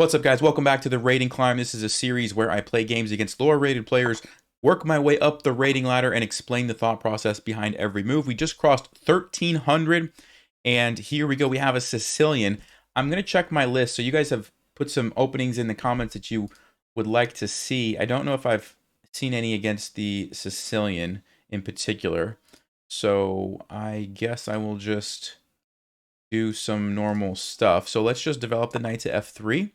What's up, guys? Welcome back to the Rating Climb. This is a series where I play games against lower rated players, work my way up the rating ladder, and explain the thought process behind every move. We just crossed 1,300, and here we go. We have a Sicilian. I'm going to check my list. So you guys have put some openings in the comments that you would like to see. I don't know if I've seen any against the Sicilian in particular. So I guess I will just do some normal stuff. So let's just develop the knight to f3.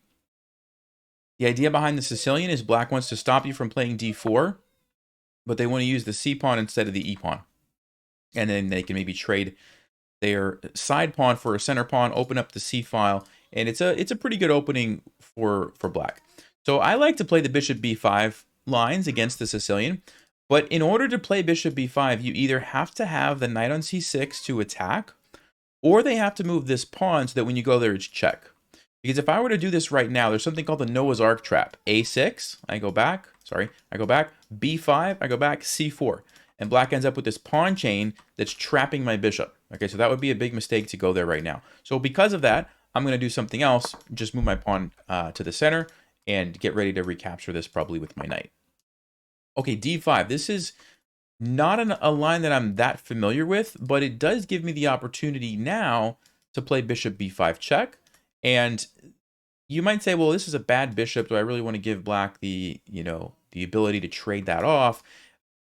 The idea behind the Sicilian is black wants to stop you from playing d4, but they want to use the c pawn instead of the e pawn. And then they can maybe trade their side pawn for a center pawn, open up the c file, and it's a pretty good opening for black. So I like to play the bishop b5 lines against the Sicilian, but in order to play bishop b5, you either have to have the knight on c6 to attack, or they have to move this pawn so that when you go there, it's check. Because if I were to do this right now, there's something called the Noah's Ark trap. A6, I go back, B5, I go back, C4. And black ends up with this pawn chain that's trapping my bishop. Okay, so that would be a big mistake to go there right now. So because of that, I'm going to do something else, just move my pawn to the center and get ready to recapture this probably with my knight. Okay, D5. This is not a line that I'm that familiar with, but it does give me the opportunity now to play bishop B5 check. And you might say, well, this is a bad bishop. Do I really want to give black the ability to trade that off?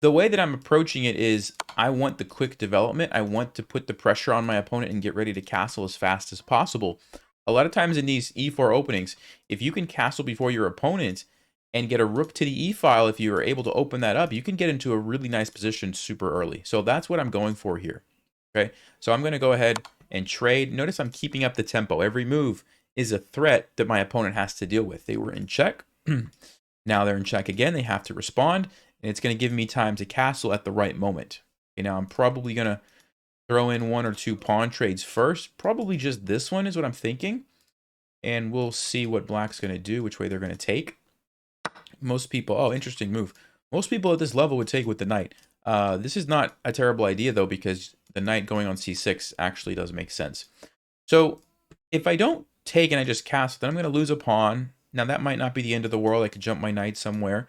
The way that I'm approaching it is I want the quick development. I want to put the pressure on my opponent and get ready to castle as fast as possible. A lot of times in these e4 openings, if you can castle before your opponent and get a rook to the e file, if you are able to open that up, you can get into a really nice position super early. So that's what I'm going for here. Okay, so I'm going to go ahead and trade. Notice I'm keeping up the tempo. Every move is a threat that my opponent has to deal with. They were in check. Now they're in check again. They have to respond, and it's going to give me time to castle at the right moment. Okay, now I'm probably going to throw in one or two pawn trades first. Probably just this one is what I'm thinking. And we'll see what black's going to do, which way they're going to take. Most people, oh, interesting move. Most people at this level would take with the knight. This is not a terrible idea, though, because the knight going on c6 actually does make sense. So if I don't take and I just castle, then I'm going to lose a pawn. Now, that might not be the end of the world. I could jump my knight somewhere.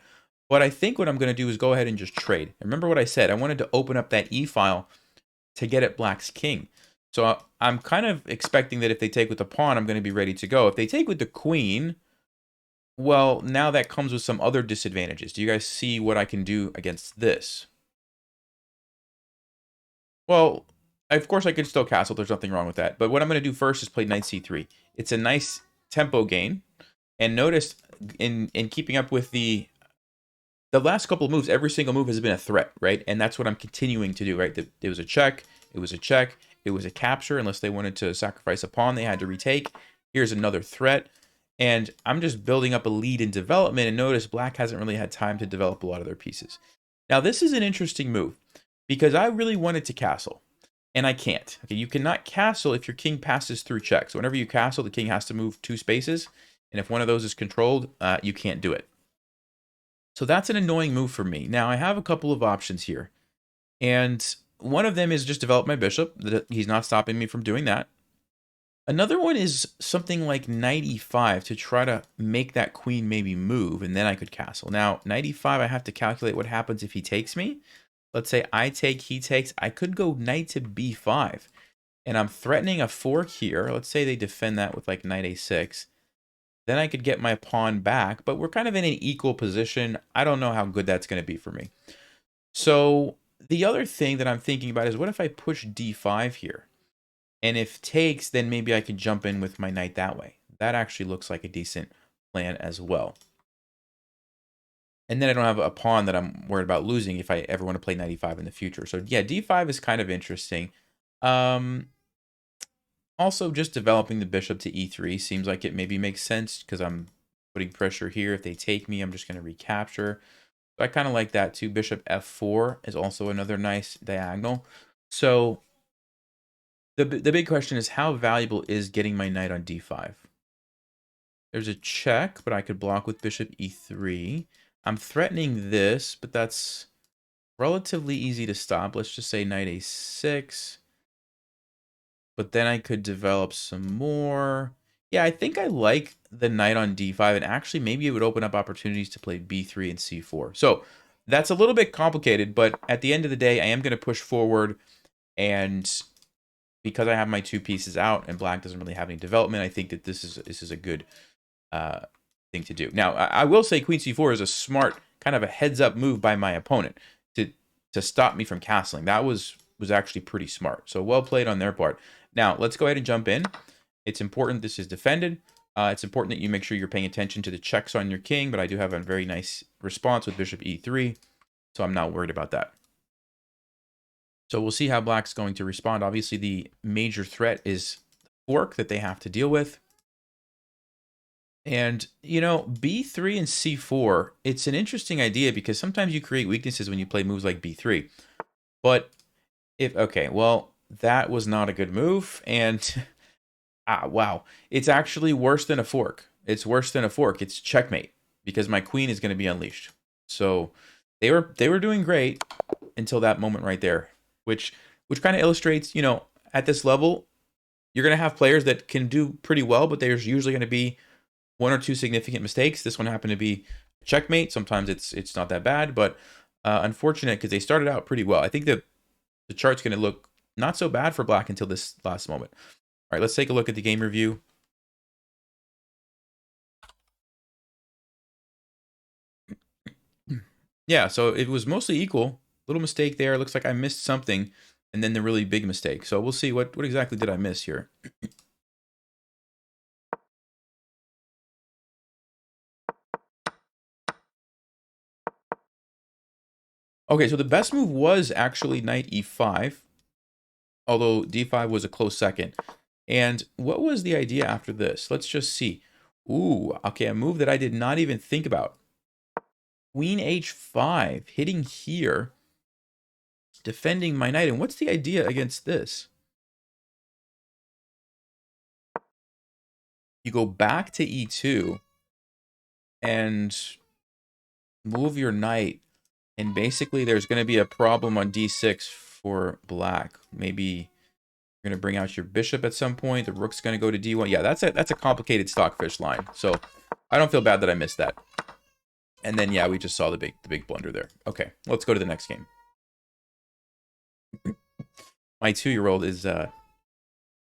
But I think what I'm going to do is go ahead and just trade. Remember what I said. I wanted to open up that e file to get at black's king. So I'm kind of expecting that if they take with the pawn, I'm going to be ready to go. If they take with the queen, well, now that comes with some other disadvantages. Do you guys see what I can do against this? Well, of course I could still castle. There's nothing wrong with that. But what I'm going to do first is play knight c3. It's a nice tempo gain. And notice in keeping up with the last couple of moves, every single move has been a threat, right? And that's what I'm continuing to do, right? It was a check. It was a check. It was a capture. Unless they wanted to sacrifice a pawn, they had to retake. Here's another threat. And I'm just building up a lead in development. And notice black hasn't really had time to develop a lot of their pieces. Now, this is an interesting move because I really wanted to castle. And I can't. Okay, you cannot castle if your king passes through check. So whenever you castle, the king has to move 2 spaces. And if one of those is controlled, you can't do it. So that's an annoying move for me. Now, I have a couple of options here. And one of them is just develop my bishop. He's not stopping me from doing that. Another one is something like knight e5 to try to make that queen maybe move, and then I could castle. Now, knight e5, I have to calculate what happens if he takes me. Let's say I take, he takes. I could go knight to b5, and I'm threatening a fork here. Let's say they defend that with like knight a6. Then I could get my pawn back, but we're kind of in an equal position. I don't know how good that's going to be for me. So the other thing that I'm thinking about is what if I push d5 here? And if takes, then maybe I could jump in with my knight that way. That actually looks like a decent plan as well. And then I don't have a pawn that I'm worried about losing if I ever want to play knight e5 in the future. So yeah, d5 is kind of interesting. Also, just developing the bishop to e3 seems like it maybe makes sense because I'm putting pressure here. If they take me, I'm just going to recapture. So I kind of like that too. Bishop f4 is also another nice diagonal. So the big question is how valuable is getting my knight on d5? There's a check, but I could block with bishop e3. I'm threatening this, but that's relatively easy to stop. Let's just say knight a6. But then I could develop some more. Yeah, I think I like the knight on d5, and actually maybe it would open up opportunities to play b3 and c4. So that's a little bit complicated, but at the end of the day, I am going to push forward, and because I have my two pieces out and black doesn't really have any development, I think that this is a good uh, thing to do. Now, I will say queen c4 is a smart kind of a heads-up move by my opponent to stop me from castling. That was actually pretty smart. So well played on their part. Now, let's go ahead and jump in. It's important this is defended. It's important that you make sure you're paying attention to the checks on your king, but I do have a very nice response with bishop e3, so I'm not worried about that. So we'll see how black's going to respond. Obviously, the major threat is the fork that they have to deal with. And, you know, b3 and c4, it's an interesting idea because sometimes you create weaknesses when you play moves like b3. But okay, well, that was not a good move. And, wow, it's actually worse than a fork. It's worse than a fork. It's checkmate because my queen is going to be unleashed. So they were doing great until that moment right there, which kind of illustrates, you know, at this level, you're going to have players that can do pretty well, but there's usually going to be one or two significant mistakes. This one happened to be checkmate. Sometimes it's not that bad, but unfortunate because they started out pretty well. I think that the chart's going to look not so bad for black until this last moment. All right, let's take a look at the game review. Yeah, so it was mostly equal. Little mistake there. Looks like I missed something, and then the really big mistake. So we'll see what exactly did I miss here. Okay, so the best move was actually knight e5, although d5 was a close second. And what was the idea after this? Let's just see. Ooh, okay, a move that I did not even think about. Queen h5, hitting here, defending my knight. And what's the idea against this? You go back to e2 and move your knight. And basically there's going to be a problem on d6 for black. Maybe you're going to bring out your bishop at some point. The rook's going to go to d1. Yeah, that's a complicated stockfish line. So I don't feel bad that I missed that. And then, yeah, we just saw the big blunder there. Okay, let's go to the next game. My 2-year-old is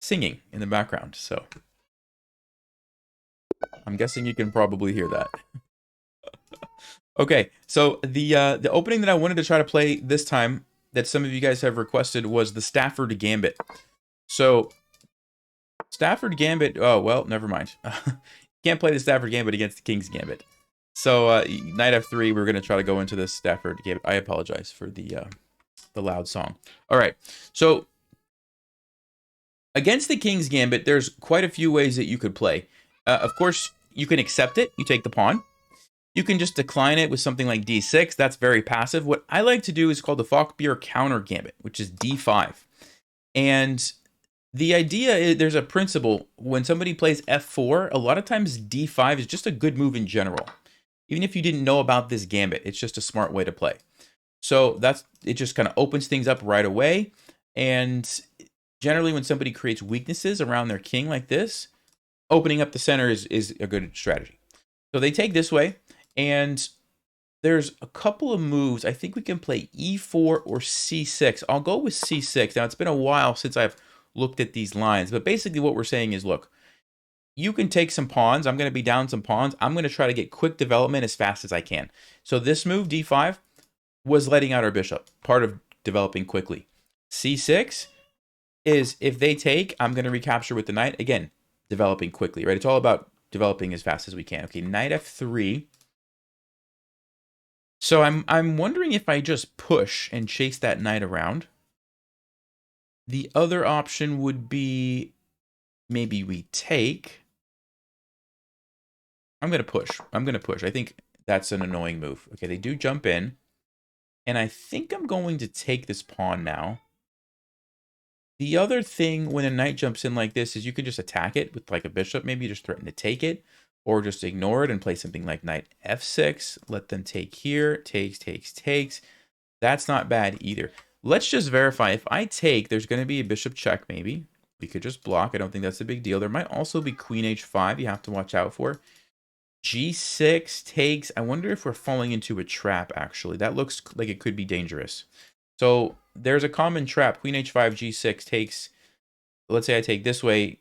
singing in the background, so I'm guessing you can probably hear that. Okay, so the opening that I wanted to try to play this time that some of you guys have requested was the Stafford Gambit. So Stafford Gambit, oh, well, never mind. Can't play the Stafford Gambit against the King's Gambit. So knight f3, we're going to try to go into this Stafford Gambit. I apologize for the loud song. All right, so against the King's Gambit, there's quite a few ways that you could play. Of course, you can accept it. You take the pawn. You can just decline it with something like d6. That's very passive. What I like to do is called the Falkbeer counter gambit, which is d5. And the idea is there's a principle. When somebody plays f4, a lot of times d5 is just a good move in general. Even if you didn't know about this gambit, it's just a smart way to play. So it just kind of opens things up right away. And generally when somebody creates weaknesses around their king like this, opening up the center is a good strategy. So they take this way, and there's a couple of moves. I think we can play e4 or c6. I'll go with c6. Now, it's been a while since I've looked at these lines, but basically what we're saying is, look, you can take some pawns. I'm going to be down some pawns. I'm going to try to get quick development as fast as I can. So this move, d5, was letting out our bishop, part of developing quickly. c6 is if they take, I'm going to recapture with the knight. Again, developing quickly, right? It's all about developing as fast as we can. Okay, knight f3. So I'm wondering if I just push and chase that knight around. The other option would be maybe we take. I'm going to push. I'm going to push. I think that's an annoying move. Okay, they do jump in. And I think I'm going to take this pawn now. The other thing when a knight jumps in like this is you could just attack it with like a bishop. Maybe you just threaten to take it. Or just ignore it and play something like knight f6. Let them take here. Takes, takes, takes. That's not bad either. Let's just verify. If I take, there's going to be a bishop check maybe. We could just block. I don't think that's a big deal. There might also be queen h5 you have to watch out for. G6 takes. I wonder if we're falling into a trap, actually. That looks like it could be dangerous. So there's a common trap. Queen h5, g6 takes. Let's say I take this way.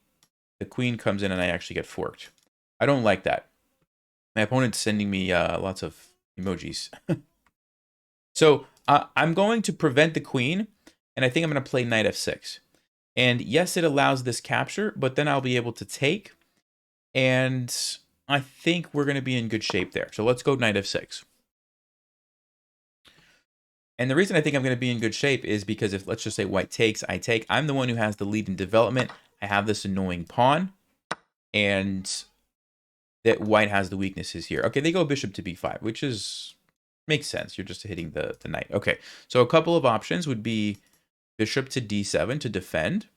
The queen comes in and I actually get forked. I don't like that. My opponent's sending me lots of emojis. So I'm going to prevent the queen, and I think I'm going to play knight f6. And yes, it allows this capture, but then I'll be able to take. And I think we're going to be in good shape there. So let's go knight f6. And the reason I think I'm going to be in good shape is because if, let's just say white takes, I take. I'm the one who has the lead in development. I have this annoying pawn. And that white has the weaknesses here. Okay, they go bishop to b5, which is makes sense. You're just hitting the knight. Okay, so a couple of options would be bishop to d7 to defend.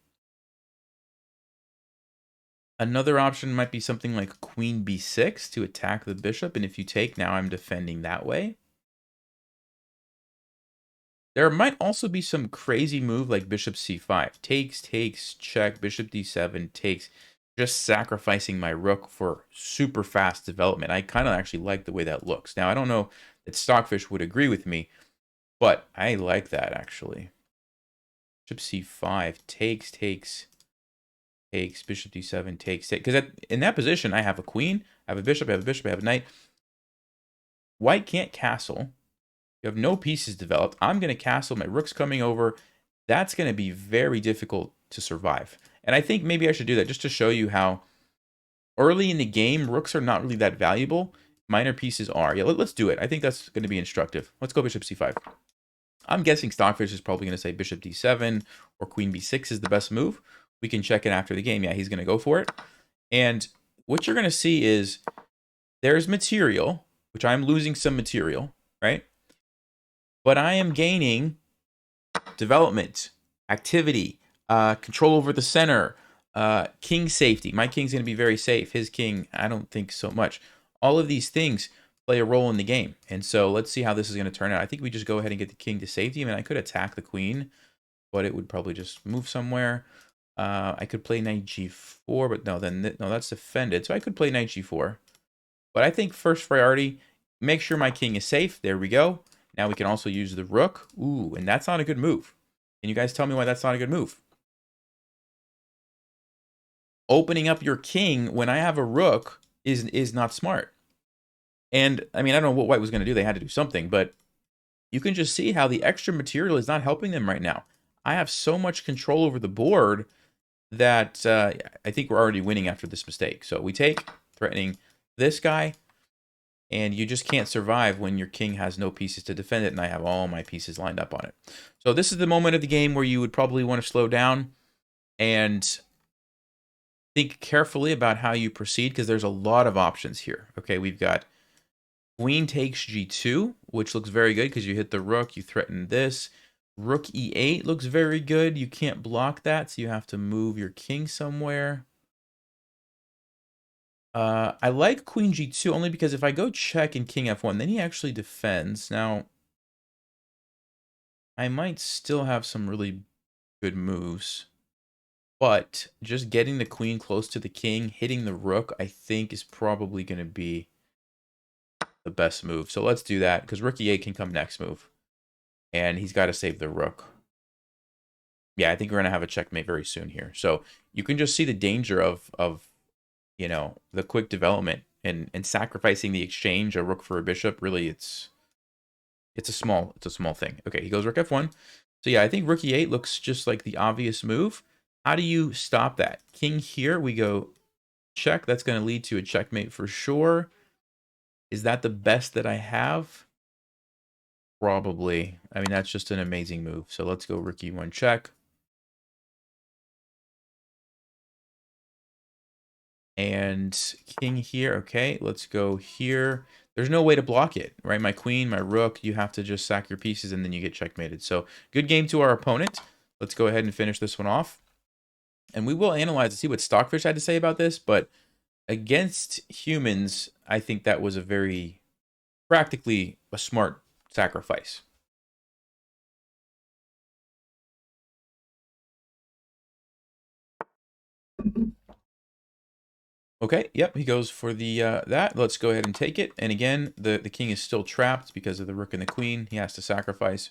Another option might be something like queen b6 to attack the bishop. And if you take, now I'm defending that way. There might also be some crazy move like bishop c5. Takes, takes, check, bishop d7, takes. Just sacrificing my rook for super fast development. I kind of actually like the way that looks. Now, I don't know that Stockfish would agree with me, but I like that actually. Bishop c5, takes, takes, takes, bishop d7, takes, takes. Because in that position, I have a queen, I have a bishop, I have a bishop, I have a knight. White can't castle. You have no pieces developed. I'm going to castle. My rook's coming over. That's going to be very difficult to survive. And I think maybe I should do that just to show you how early in the game, rooks are not really that valuable. Minor pieces are. Yeah, let's do it. I think that's going to be instructive. Let's go bishop c5. I'm guessing Stockfish is probably going to say bishop d7 or queen b6 is the best move. We can check it after the game. Yeah, he's going to go for it. And what you're going to see is there's material, which I'm losing some material, right? But I am gaining development, activity, control over the center, king safety. My king's going to be very safe. His king, I don't think so much. All of these things play a role in the game. And so let's see how this is going to turn out. I think we just go ahead and get the king to safety. I mean, I could attack the queen, but it would probably just move somewhere. I could play knight g4, but no, that's defended. So I could play knight g4. But I think first priority, make sure my king is safe. There we go. Now we can also use the rook. Ooh, and that's not a good move. Can you guys tell me why that's not a good move? Opening up your king when I have a rook is not smart. And, I mean, I don't know what white was going to do. They had to do something. But you can just see how the extra material is not helping them right now. I have so much control over the board that I think we're already winning after this mistake. So we take, threatening this guy. And you just can't survive when your king has no pieces to defend it, and I have all my pieces lined up on it. So this is the moment of the game where you would probably want to slow down and think carefully about how you proceed, because there's a lot of options here. Okay, we've got queen takes g2, which looks very good because you hit the rook, you threaten this. Rook e8 looks very good. You can't block that, so you have to move your king somewhere. I like queen g2 only because if I go check and king f1, then he actually defends. Now, I might still have some really good moves, but just getting the queen close to the king, hitting the rook, I think is probably going to be the best move. So let's do that, because rook e8 can come next move, and he's got to save the rook. Yeah, I think we're going to have a checkmate very soon here. So you can just see the danger of you know, the quick development and sacrificing the exchange, a rook for a bishop. Really, it's a small thing. Okay, he goes rook f1. So yeah, I think rook e8 looks just like the obvious move. How do you stop that? King here, we go check. That's going to lead to a checkmate for sure. Is that the best that I have? Probably. I mean, that's just an amazing move. So let's go rook e1 check. And king here. Okay, let's go here. There's no way to block it, right? My queen, my rook, you have to just sack your pieces and then you get checkmated. So good game to our opponent. Let's go ahead and finish this one off. And we will analyze to see what Stockfish had to say about this, but against humans, I think that was a very, practically a smart sacrifice. Okay, yep, he goes for the that. Let's go ahead and take it. And again, the king is still trapped because of the rook and the queen. He has to sacrifice.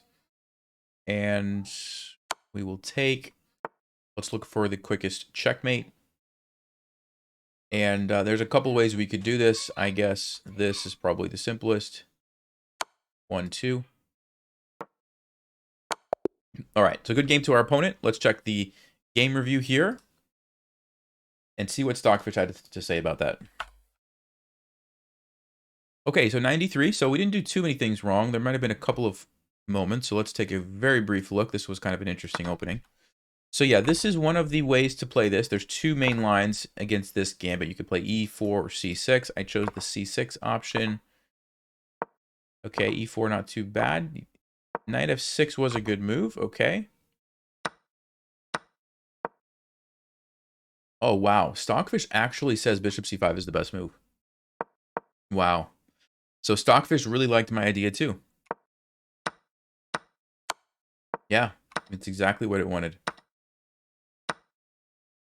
And we will take... Let's look for the quickest checkmate. And there's a couple ways we could do this. I guess this is probably the simplest. 1, 2. All right, so good game to our opponent. Let's check the game review here and see what Stockfish had to say about that. Okay, so 93. So we didn't do too many things wrong. There might have been a couple of moments. So let's take a very brief look. This was kind of an interesting opening. So yeah, this is one of the ways to play this. There's two main lines against this gambit. You could play e4 or c6. I chose the c6 option. Okay, e4 not too bad. Knight f6 was a good move. Okay. Oh, wow. Stockfish actually says bishop c5 is the best move. Wow. So Stockfish really liked my idea too. Yeah, it's exactly what it wanted.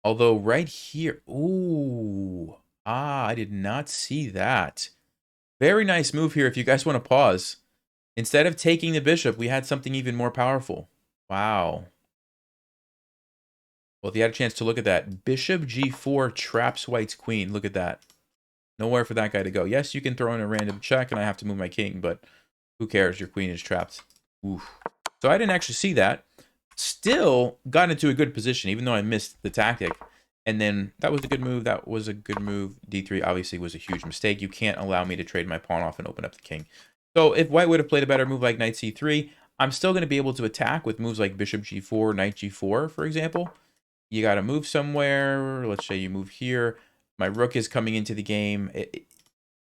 Although right here, ooh, I did not see that. Very nice move here if you guys want to pause. Instead of taking the bishop, we had something even more powerful. Wow. Well, if you had a chance to look at that, bishop g4 traps white's queen. Look at that. Nowhere for that guy to go. Yes, you can throw in a random check and I have to move my king, but who cares? Your queen is trapped. Oof. So I didn't actually see that. Still got into a good position, even though I missed the tactic. And then that was a good move. That was a good move. D3 obviously was a huge mistake. You can't allow me to trade my pawn off and open up the king. So if white would have played a better move like knight c3, I'm still going to be able to attack with moves like bishop g4, knight g4, for example. You got to move somewhere. Let's say you move here. My rook is coming into the game.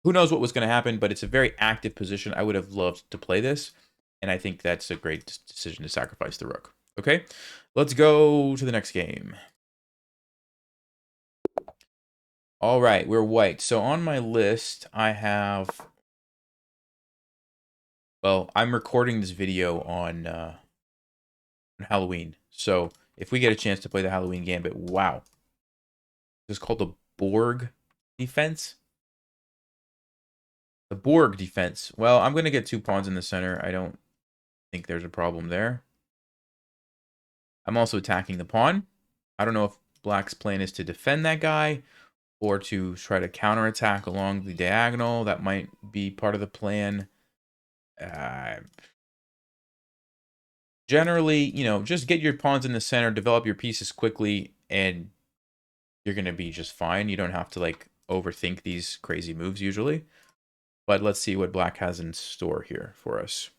Who knows what was going to happen, but it's a very active position. I would have loved to play this, and I think that's a great decision to sacrifice the rook. Okay, let's go to the next game. All right, we're white. So on my list, I have... Well, I'm recording this video on Halloween. So if we get a chance to play the Halloween Gambit, wow. This is called the Borg defense. The Borg defense. Well, I'm going to get 2 pawns in the center. I don't think there's a problem there. I'm also attacking the pawn. I don't know if black's plan is to defend that guy or to try to counterattack along the diagonal. That might be part of the plan. Generally, you know, just get your pawns in the center, develop your pieces quickly, and you're going to be just fine. You don't have to, like, overthink these crazy moves usually. But let's see what black has in store here for us.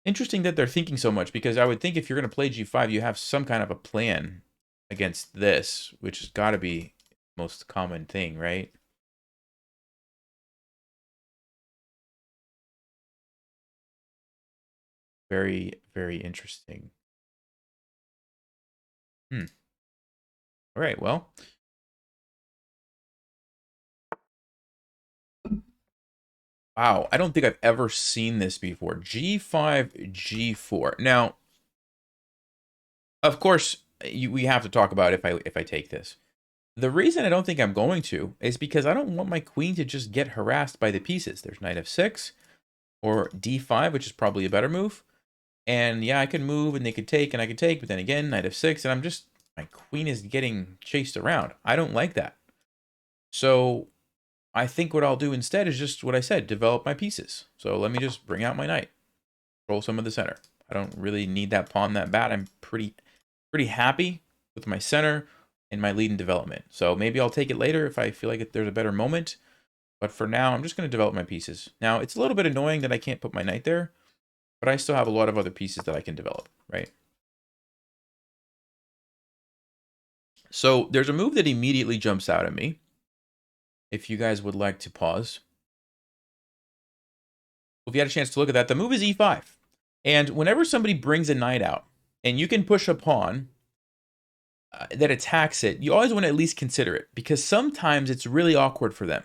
Interesting that they're thinking so much, because I would think if you're going to play g5, you have some kind of a plan against this, which has got to be the most common thing, right? Very, very interesting. All right, well. Wow, I don't think I've ever seen this before. G5, G4. Now, of course, we have to talk about if I take this. The reason I don't think I'm going to is because I don't want my queen to just get harassed by the pieces. There's knight f6 or d5, which is probably a better move. And yeah, I can move and they could take and I could take, but then again, knight f6, and my queen is getting chased around. I don't like that. So I think what I'll do instead is just what I said, develop my pieces. So let me just bring out my knight, control some of the center. I don't really need that pawn that bad. I'm pretty happy with my center and my lead in development. So maybe I'll take it later if I feel like there's a better moment. But for now, I'm just going to develop my pieces. Now, it's a little bit annoying that I can't put my knight there, but I still have a lot of other pieces that I can develop, right? So there's a move that immediately jumps out at me. If you guys would like to pause. If you had a chance to look at that, the move is e5. And whenever somebody brings a knight out, and you can push a pawn that attacks it, you always want to at least consider it, because sometimes it's really awkward for them.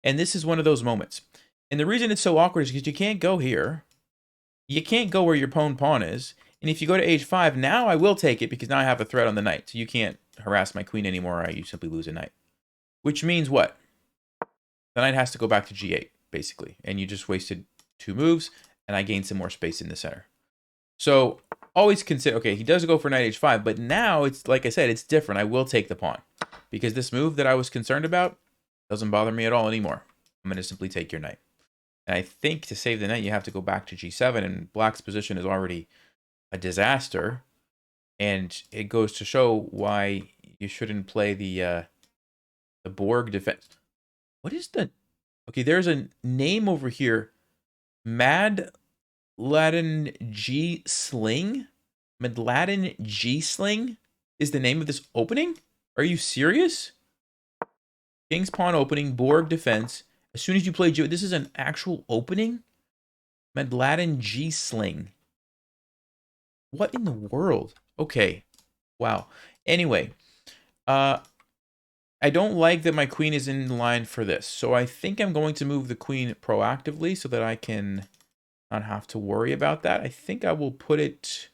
And this is one of those moments. And the reason it's so awkward is because you can't go here. You can't go where your pawn is. And if you go to h5, now I will take it because now I have a threat on the knight. So you can't harass my queen anymore, you simply lose a knight. Which means what? The knight has to go back to g8, basically. And you just wasted 2 moves, and I gained some more space in the center. So always consider, okay, he does go for knight h5, but now it's, like I said, it's different. I will take the pawn. Because this move that I was concerned about doesn't bother me at all anymore. I'm going to simply take your knight. And I think to save the knight, you have to go back to g7, and black's position is already a disaster. And it goes to show why you shouldn't play the Borg defense. What is the... Okay, there's a name over here. Madladn G-Sling? Madladn G-Sling is the name of this opening? Are you serious? King's Pawn opening, Borg defense. As soon as you play G... This is an actual opening? Madladn G-Sling. What in the world? Okay. Wow. Anyway. I don't like that my queen is in line for this. So I think I'm going to move the queen proactively so that I can not have to worry about that. I think I will put it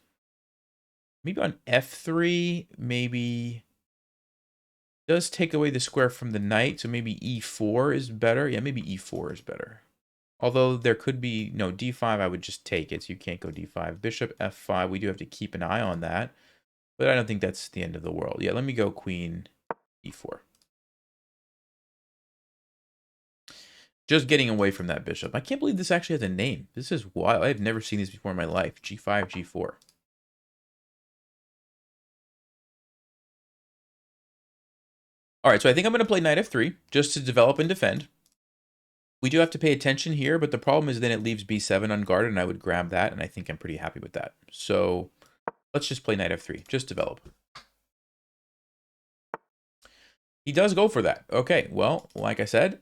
maybe on f3. Maybe does take away the square from the knight. So maybe e4 is better. Yeah, maybe e4 is better. Although there could be, no, d5, I would just take it. So you can't go d5. Bishop f5, we do have to keep an eye on that. But I don't think that's the end of the world. Yeah, let me go queen e4. Just getting away from that bishop. I can't believe this actually has a name. This is wild. I've never seen this before in my life. G5, G4. All right, so I think I'm going to play knight f3 just to develop and defend. We do have to pay attention here, but the problem is then it leaves b7 unguarded, and I would grab that, and I think I'm pretty happy with that. So let's just play knight f3. Just develop. He does go for that. Okay, well, like I said,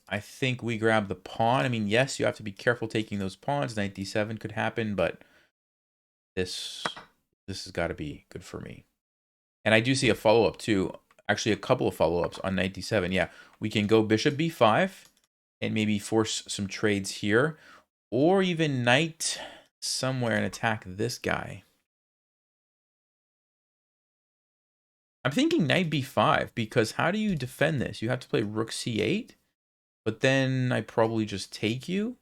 I think we grab the pawn. I mean, yes, you have to be careful taking those pawns. Knight d7 could happen, but this has got to be good for me. And I do see a follow-up too. Actually, a couple of follow-ups on knight d7. Yeah, we can go bishop b5 and maybe force some trades here. Or even knight somewhere and attack this guy. I'm thinking knight b5 because how do you defend this? You have to play rook c8. But then I probably just take you.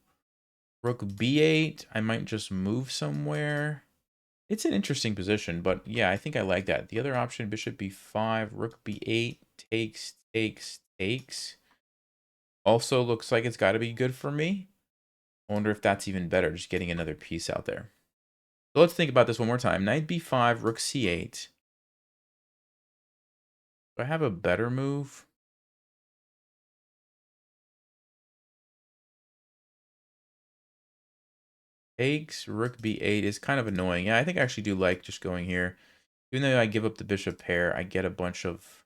Rook b8. I might just move somewhere. It's an interesting position, but yeah, I think I like that. The other option, bishop b5, rook b8, takes, takes, takes. Also looks like it's got to be good for me. I wonder if that's even better, just getting another piece out there. So let's think about this one more time. Knight b5, rook c8. Do I have a better move? Takes, rook b8 is kind of annoying. Yeah, I think I actually do like just going here. Even though I give up the bishop pair, I get a bunch of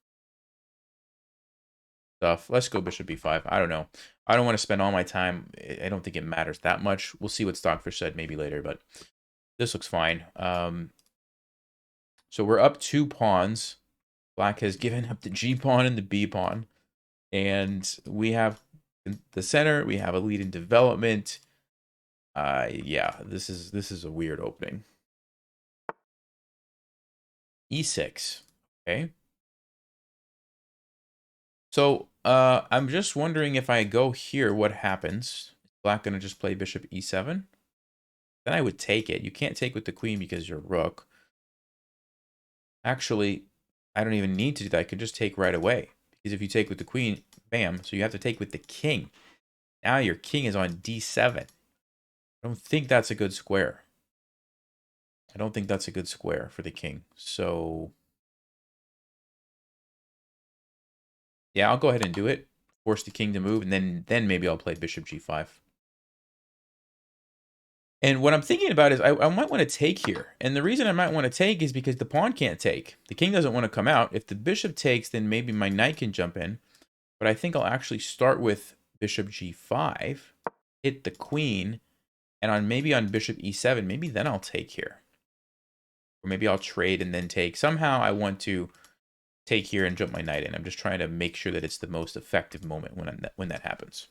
stuff. Let's go bishop b5. I don't know. I don't want to spend all my time. I don't think it matters that much. We'll see what Stockfish said maybe later, but this looks fine. So we're up 2 pawns. Black has given up the G pawn and the B pawn. And we have the center. We have a lead in development. Yeah, this is a weird opening. E6. Okay. So I'm just wondering if I go here, what happens? Is Black gonna just play bishop e7? Then I would take it. You can't take with the queen because you're rook. Actually, I don't even need to do that. I could just take right away. Because if you take with the queen, bam. So you have to take with the king. Now your king is on d7. I don't think that's a good square. I don't think that's a good square for the king. So yeah, I'll go ahead and do it. Force the king to move, and then maybe I'll play bishop g5. And what I'm thinking about is I might want to take here. And the reason I might want to take is because the pawn can't take. The king doesn't want to come out. If the bishop takes, then maybe my knight can jump in. But I think I'll actually start with bishop g5, hit the queen, and maybe on bishop e7, maybe then I'll take here. Or maybe I'll trade and then take. Somehow I want to take here and jump my knight in. I'm just trying to make sure that it's the most effective moment when that happens.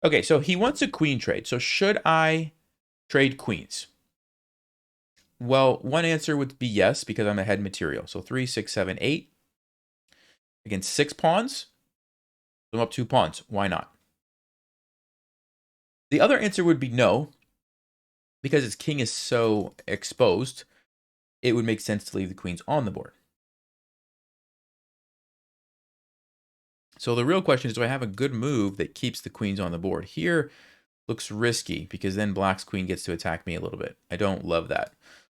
Okay, so he wants a queen trade. So should I trade queens? Well, one answer would be yes, because I'm ahead material. So 3, 6, 7, 8 against 6 pawns. I'm up 2 pawns. Why not? The other answer would be no, because his king is so exposed, it would make sense to leave the queens on the board. So the real question is, do I have a good move that keeps the queens on the board? Here looks risky, because then black's queen gets to attack me a little bit. I don't love that.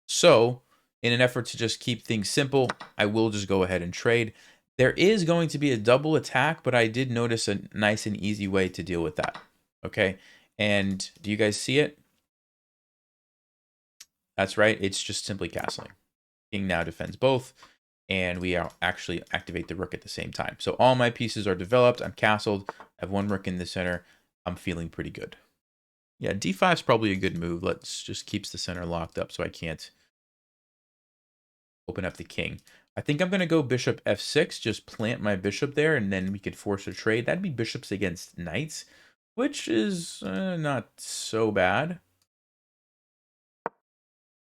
So in an effort to just keep things simple, I will just go ahead and trade. There is going to be a double attack, but I did notice a nice and easy way to deal with that. Okay, and do you guys see it? That's right, it's just simply castling. King now defends both, and we actually activate the rook at the same time. So all my pieces are developed, I'm castled, I have one rook in the center, I'm feeling pretty good. Yeah, d5 is probably a good move. Let's just keeps the center locked up so I can't open up the king. I think I'm going to go bishop f6, just plant my bishop there, and then we could force a trade. That'd be bishops against knights, which is not so bad,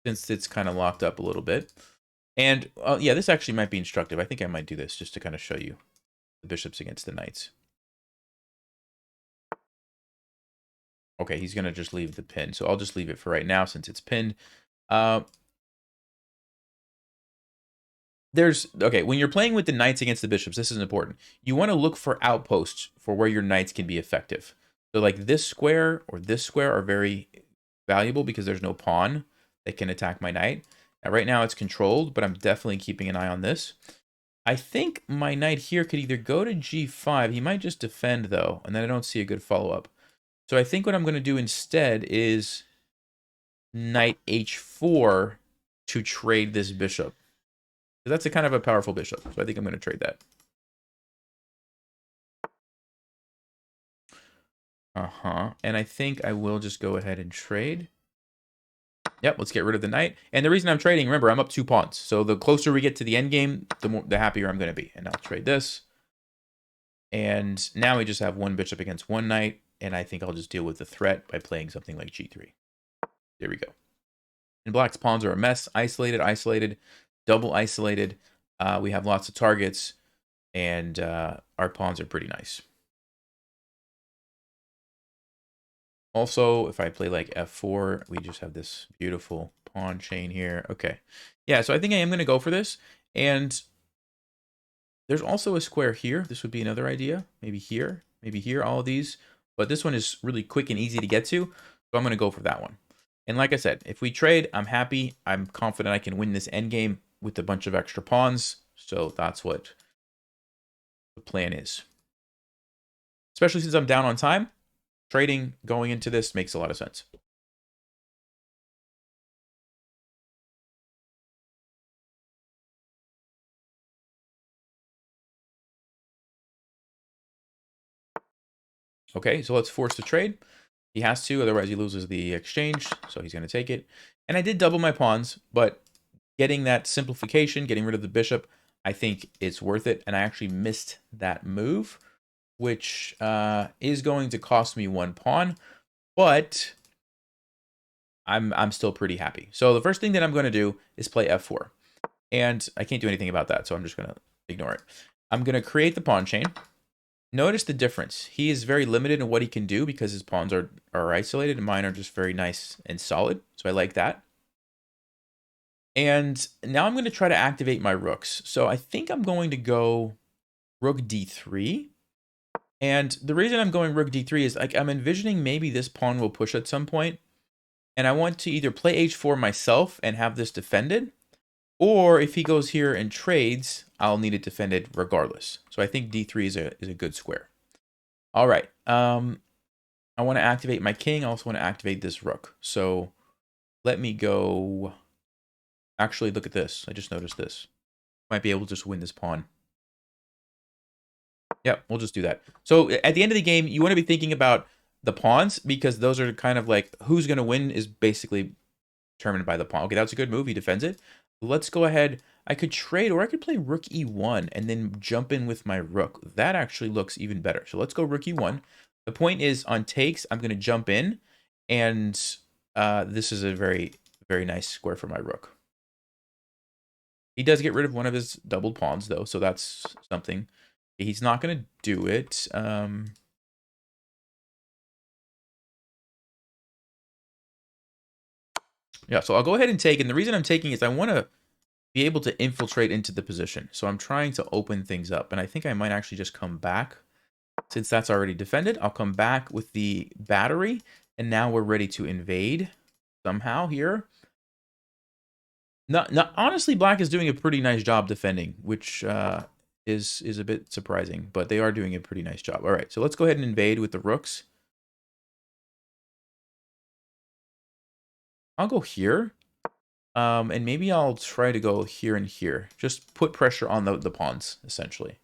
since it's kind of locked up a little bit. And yeah, this actually might be instructive. I think I might do this just to kind of show you the bishops against the knights. Okay, he's going to just leave the pin, so I'll just leave it for right now since it's pinned. Okay, when you're playing with the knights against the bishops, this is important. You want to look for outposts for where your knights can be effective. So like this square or this square are very valuable because there's no pawn that can attack my knight. Now, right now it's controlled, but I'm definitely keeping an eye on this. I think my knight here could either go to g5. He might just defend, though, and then I don't see a good follow-up. So I think what I'm going to do instead is knight h4 to trade this bishop. That's a kind of a powerful bishop, so I think I'm going to trade that. And I think I will just go ahead and trade. Yep, let's get rid of the knight. And the reason I'm trading, remember, I'm up 2 pawns. So the closer we get to the end game, the happier I'm going to be. And I'll trade this. And now we just have one bishop against one knight. And I think I'll just deal with the threat by playing something like g3. There we go. And black's pawns are a mess. Isolated, double isolated. We have lots of targets. And our pawns are pretty nice. Also, if I play like f4, we just have this beautiful pawn chain here. Okay. Yeah, so I think I am going to go for this. And there's also a square here. This would be another idea. Maybe here, all of these. But this one is really quick and easy to get to. So I'm going to go for that one. And like I said, if we trade, I'm happy. I'm confident I can win this endgame with a bunch of extra pawns. So that's what the plan is. Especially since I'm down on time. Trading going into this makes a lot of sense. Okay, so let's force the trade. He has to, otherwise he loses the exchange, so he's going to take it. And I did double my pawns, but getting that simplification, getting rid of the bishop, I think it's worth it. And I actually missed that move, which is going to cost me 1 pawn, but I'm still pretty happy. So the first thing that I'm going to do is play f4. And I can't do anything about that, so I'm just going to ignore it. I'm going to create the pawn chain. Notice the difference. He is very limited in what he can do because his pawns are isolated, and mine are just very nice and solid. So I like that. And now I'm going to try to activate my rooks. So I think I'm going to go rook d3. And the reason I'm going rook d3 is like I'm envisioning maybe this pawn will push at some point. And I want to either play h4 myself and have this defended, or if he goes here and trades, I'll need it defended regardless. So I think d3 is a good square. All right. I want to activate my king. I also want to activate this rook. So let me go. Actually, look at this. I just noticed this. Might be able to just win this pawn. Yep, we'll just do that. So at the end of the game, you want to be thinking about the pawns because those are kind of like who's going to win is basically determined by the pawn. Okay, that's a good move. He defends it. Let's go ahead. I could trade, or I could play rook e1 and then jump in with my rook. That actually looks even better. So let's go rook e1. The point is on takes, I'm going to jump in, and this is a very, Very nice square for my rook. He does get rid of one of his doubled pawns, though, so that's something. He's not going to do it. Yeah, so I'll go ahead and take, and the reason I'm taking is I want to be able to infiltrate into the position. So I'm trying to open things up, and I think I might actually just come back. Since that's already defended, I'll come back with the battery, and now we're ready to invade somehow here. Honestly, Black is doing a pretty nice job defending, which is a bit surprising, but they are doing a pretty nice job. All right, so let's go ahead and invade with the rooks. I'll go here. And maybe I'll try to go here and here. Just put pressure on the pawns, essentially.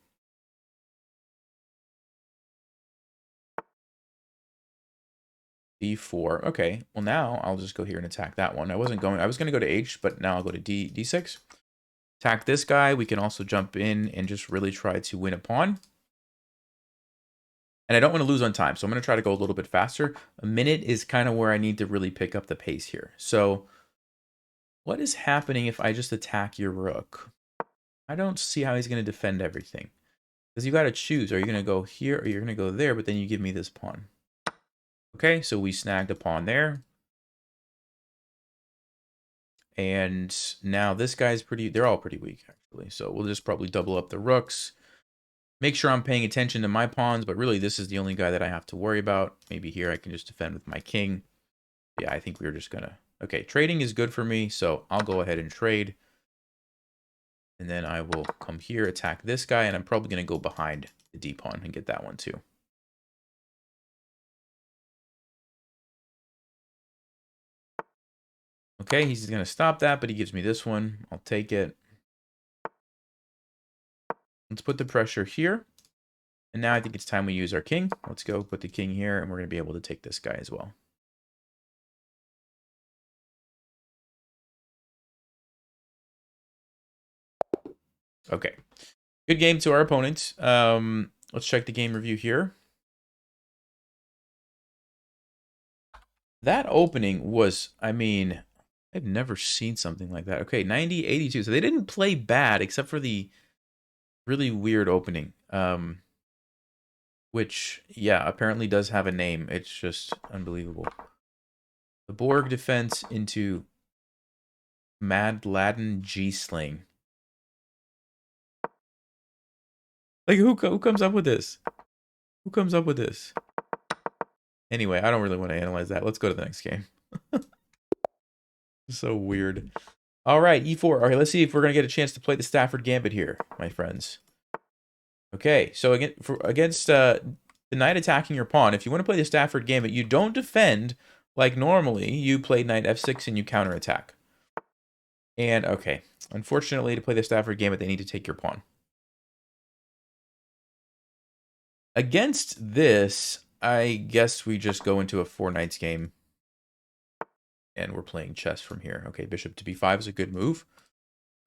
D4. Okay, well now I'll just go here and attack that one. I was going to go to H, but now I'll go to D6. Attack this guy. We can also jump in and just really try to win a pawn. And I don't want to lose on time, so I'm going to try to go a little bit faster. A minute is kind of where I need to really pick up the pace here. So what is happening if I just attack your rook? I don't see how he's going to defend everything. Because you got to choose. Are you going to go here or you're going to go there, but then you give me this pawn? Okay, so we snagged a pawn there. And now this guy's they're all pretty weak, actually. So we'll just probably double up the rooks. Make sure I'm paying attention to my pawns, but really this is the only guy that I have to worry about. Maybe here I can just defend with my king. Yeah, I think we're just going to... Okay, trading is good for me, so I'll go ahead and trade. And then I will come here, attack this guy, and I'm probably going to go behind the D pawn and get that one too. Okay, he's going to stop that, but he gives me this one. I'll take it. Let's put the pressure here. And now I think it's time we use our king. Let's go put the king here, and we're going to be able to take this guy as well. Okay. Good game to our opponent. Let's check the game review here. That opening was, I mean, I've never seen something like that. Okay, 90-82. So they didn't play bad except for the really weird opening. Which, yeah, apparently does have a name. It's just unbelievable. The Borg defense into Madladn G-Sling. Like, who comes up with this? Who comes up with this? Anyway, I don't really want to analyze that. Let's go to the next game. So weird. All right, E4. Okay, let's see if we're going to get a chance to play the Stafford Gambit here, my friends. Okay, so against the knight attacking your pawn, if you want to play the Stafford Gambit, you don't defend like normally. You play knight f6 and you counterattack. And, okay, unfortunately, to play the Stafford Gambit, they need to take your pawn. Against this, I guess we just go into a 4 knights game. And we're playing chess from here. Okay, bishop to b5 is a good move.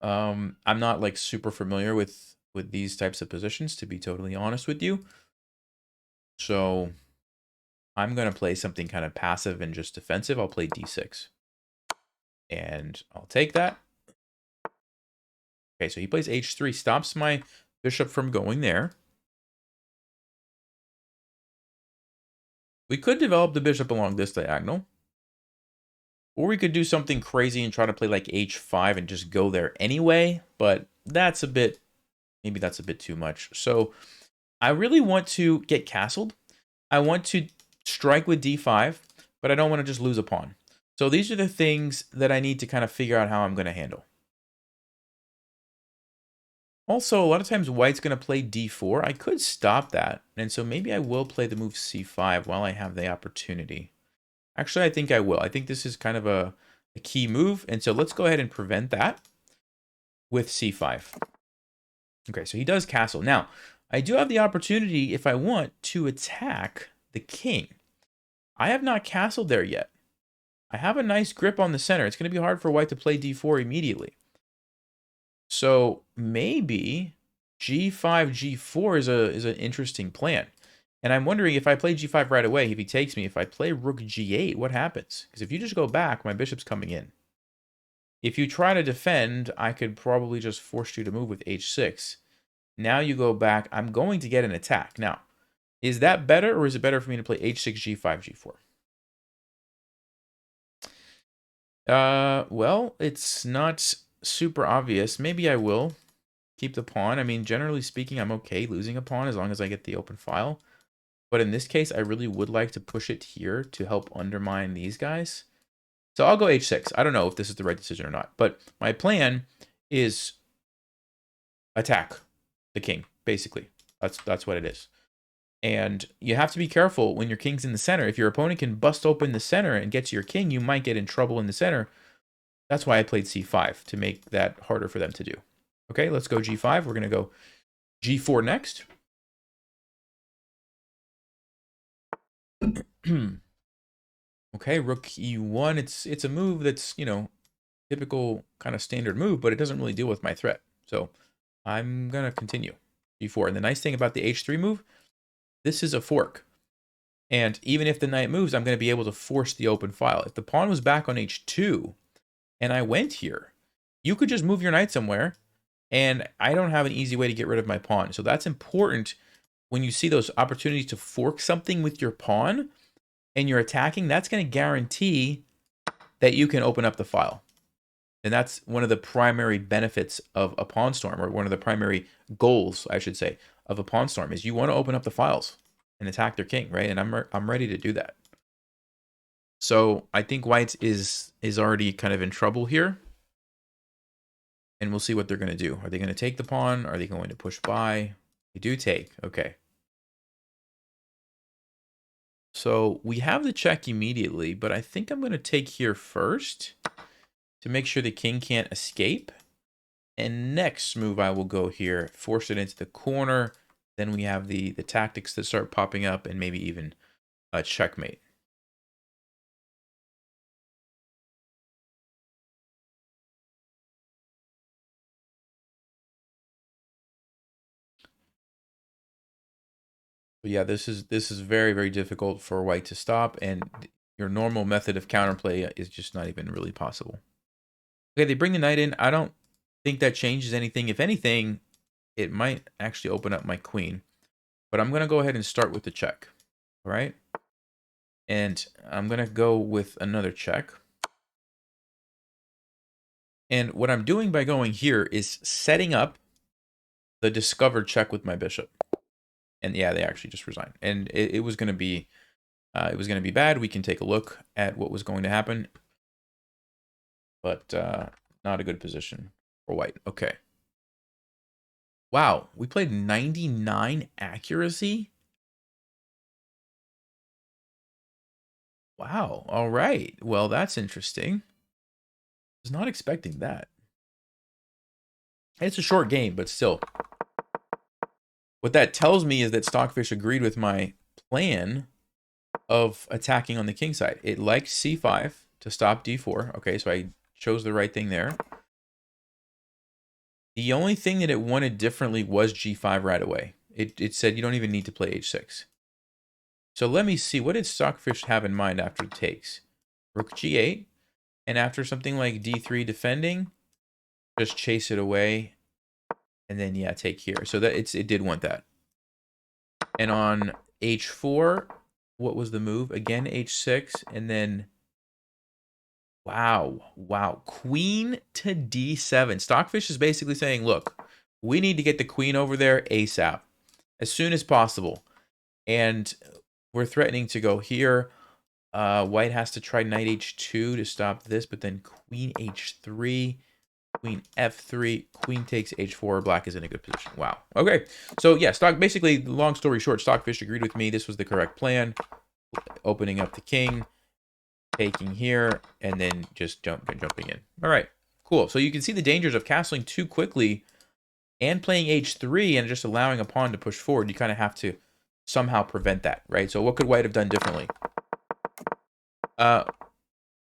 I'm not like super familiar with these types of positions, to be totally honest with you. So I'm going to play something kind of passive and just defensive. I'll play d6. And I'll take that. Okay, so he plays h3, stops my bishop from going there. We could develop the bishop along this diagonal. Or we could do something crazy and try to play like h5 and just go there anyway. But that's a bit, maybe that's a bit too much. So I really want to get castled. I want to strike with d5, but I don't want to just lose a pawn. So these are the things that I need to kind of figure out how I'm going to handle. Also, a lot of times white's going to play d4. I could stop that. And so maybe I will play the move c5 while I have the opportunity. Actually, I think I will. I think this is kind of a key move. And so let's go ahead and prevent that with c5. Okay, so he does castle. Now, I do have the opportunity, if I want, to attack the king. I have not castled there yet. I have a nice grip on the center. It's going to be hard for white to play d4 immediately. So maybe g5, g4 is an interesting plan. And I'm wondering if I play g5 right away, if he takes me, if I play rook g8, what happens? Because if you just go back, my bishop's coming in. If you try to defend, I could probably just force you to move with h6. Now you go back. I'm going to get an attack. Now, is that better, or is it better for me to play h6, g5, g4? Well, it's not super obvious. Maybe I will keep the pawn. I mean, generally speaking, I'm okay losing a pawn as long as I get the open file. But in this case, I really would like to push it here to help undermine these guys. So I'll go h6. I don't know if this is the right decision or not. But my plan is attack the king, basically. That's what it is. And you have to be careful when your king's in the center. If your opponent can bust open the center and get to your king, you might get in trouble in the center. That's why I played c5, to make that harder for them to do. Okay, let's go g5. We're going to go g4 next. Okay, rook e1. It's a move that's, you know, typical kind of standard move, but it doesn't really deal with my threat. So I'm going to continue g4. And the nice thing about the h3 move, this is a fork. And even if the knight moves, I'm going to be able to force the open file. If the pawn was back on h2 and I went here, you could just move your knight somewhere, and I don't have an easy way to get rid of my pawn. So that's important when you see those opportunities to fork something with your pawn and you're attacking. That's going to guarantee that you can open up the file. And that's one of the primary benefits of a pawn storm, or one of the primary goals, I should say, of a pawn storm, is you want to open up the files and attack their king, right? And I'm ready to do that. So I think white is already kind of in trouble here. And we'll see what they're going to do. Are they going to take the pawn? Are they going to push by? They do take. Okay. So we have the check immediately, but I think I'm going to take here first to make sure the king can't escape. And next move, I will go here, force it into the corner. Then we have the tactics that start popping up, and maybe even a checkmate. But yeah, this is very, very difficult for white to stop, and your normal method of counterplay is just not even really possible. Okay, they bring the knight in. I don't think that changes anything. If anything, it might actually open up my queen. But I'm going to go ahead and start with the check. All right? And I'm going to go with another check. And what I'm doing by going here is setting up the discovered check with my bishop. And yeah, they actually just resigned. And it was going to be bad. We can take a look at what was going to happen. But not a good position for white. Okay. Wow, we played 99 accuracy? Wow, all right. Well, that's interesting. I was not expecting that. It's a short game, but still. What that tells me is that Stockfish agreed with my plan of attacking on the king side. It liked c5 to stop d4. Okay, so I chose the right thing there. The only thing that it wanted differently was g5 right away. It said you don't even need to play h6. So let me see. What did Stockfish have in mind after it takes? Rook g8. And after something like d3 defending, just chase it away. And then, yeah, take here. So that it did want that. And on h4, what was the move? Again, h6. And then, wow. Queen to d7. Stockfish is basically saying, look, we need to get the queen over there ASAP, as soon as possible. And we're threatening to go here. White has to try knight h2 to stop this, but then queen h3, queen f3, queen takes h4. Black is in a good position. Wow. Okay. So yeah, basically, long story short, Stockfish agreed with me. This was the correct plan. Opening up the king, taking here, and then just jumping in. All right. Cool. So you can see the dangers of castling too quickly and playing h3 and just allowing a pawn to push forward. You kind of have to somehow prevent that, right? So what could white have done differently?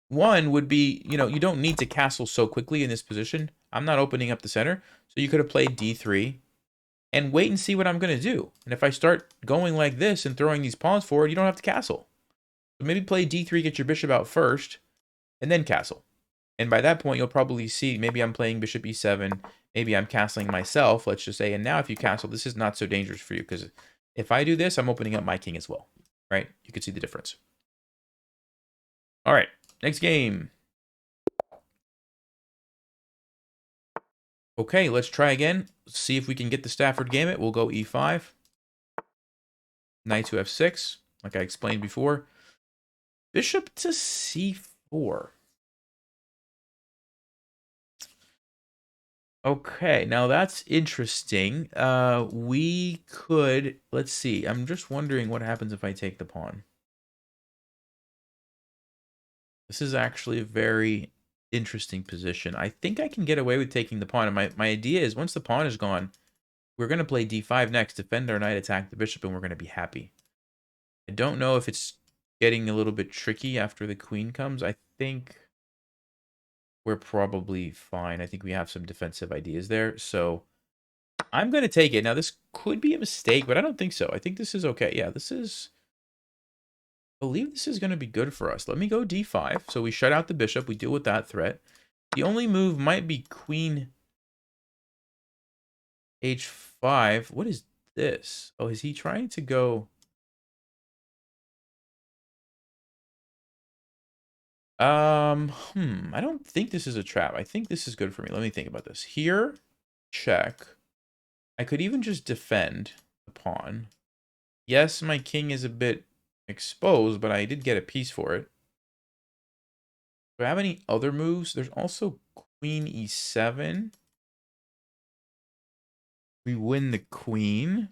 One would be, you don't need to castle so quickly in this position. I'm not opening up the center. So you could have played d3 and wait and see what I'm going to do. And if I start going like this and throwing these pawns forward, you don't have to castle. So maybe play d3, get your bishop out first, and then castle. And by that point, you'll probably see maybe I'm playing bishop e7. Maybe I'm castling myself, let's just say. And now if you castle, this is not so dangerous for you because if I do this, I'm opening up my king as well, right? You can see the difference. All right, next game. Okay, let's try again. See if we can get the Stafford Gambit. We'll go e5. Knight to f6, like I explained before. Bishop to c4. Okay, now that's interesting. We could, let's see. I'm just wondering what happens if I take the pawn. This is actually a very interesting position. I think I can get away with taking the pawn. And my idea is once the pawn is gone, we're going to play d5 next, defend our knight, attack the bishop, and we're going to be happy. I don't know if it's getting a little bit tricky after the queen comes. I think we're probably fine. I think we have some defensive ideas there. So I'm going to take it. Now, this could be a mistake, but I don't think so. I think this is okay. Yeah, this is... I believe this is going to be good for us. Let me go d5. So we shut out the bishop. We deal with that threat. The only move might be queen h5. What is this? Oh, is he trying to go... I don't think this is a trap. I think this is good for me. Let me think about this. Here, check. I could even just defend the pawn. Yes, my king is a bit exposed, but I did get a piece for it. Do I have any other moves? There's also queen e7. We win the queen.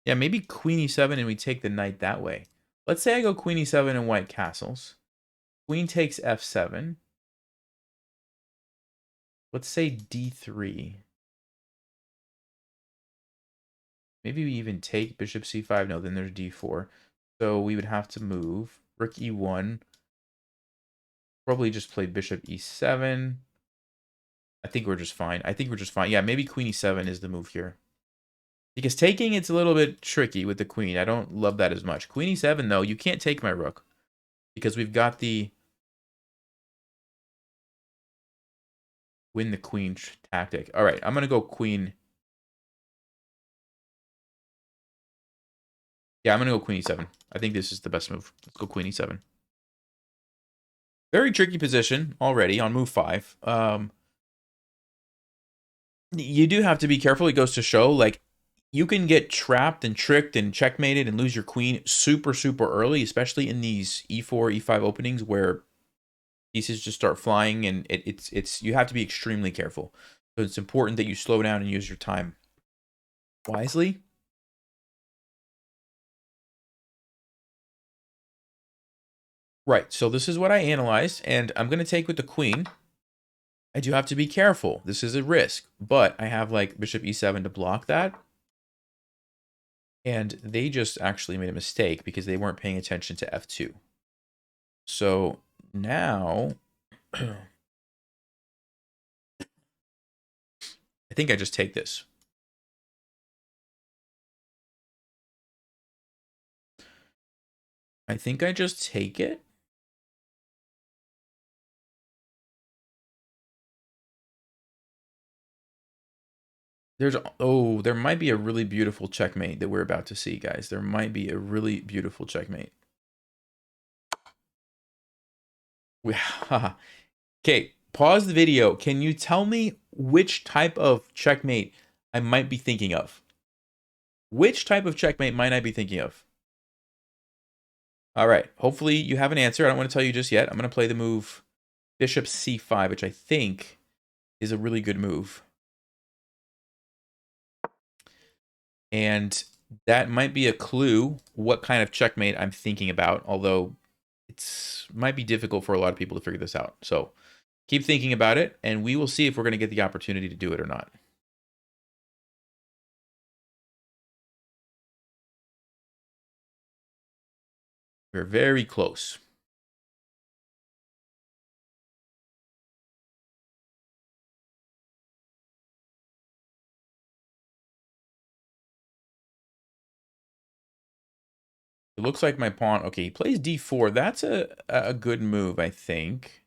Yeah, maybe queen e7 and we take the knight that way. Let's say I go queen e7 and white castles. Queen takes f7. Let's say d3. Maybe we even take bishop c5. No, then there's d4. So we would have to move. Rook e1. Probably just play bishop e7. I think we're just fine. I think we're just fine. Yeah, maybe queen e7 is the move here. Because taking it's a little bit tricky with the queen. I don't love that as much. Queen e7, though, you can't take my rook. Because we've got the win the queen tactic. All right, I'm going to go queen. Yeah, I'm going to go queen e7. I think this is the best move. Let's go queen e7. Very tricky position already on move 5. You do have to be careful. It goes to show, like, you can get trapped and tricked and checkmated and lose your queen super, super early, especially in these e4, e5 openings where pieces just start flying, and it's you have to be extremely careful. So it's important that you slow down and use your time wisely. Right, so this is what I analyzed, and I'm going to take with the queen. I do have to be careful. This is a risk, but I have like bishop e7 to block that. And they just actually made a mistake because they weren't paying attention to f2. So now, I think I just take this. I think I just take it. There might be a really beautiful checkmate that we're about to see, guys. There might be a really beautiful checkmate. Okay, pause the video. Can you tell me which type of checkmate I might be thinking of? Which type of checkmate might I be thinking of? All right, hopefully you have an answer. I don't want to tell you just yet. I'm going to play the move bishop c5, which I think is a really good move. And that might be a clue what kind of checkmate I'm thinking about, although it might be difficult for a lot of people to figure this out. So keep thinking about it, and we will see if we're going to get the opportunity to do it or not. We're very close. It looks like my pawn... Okay, he plays d4. That's a good move, I think.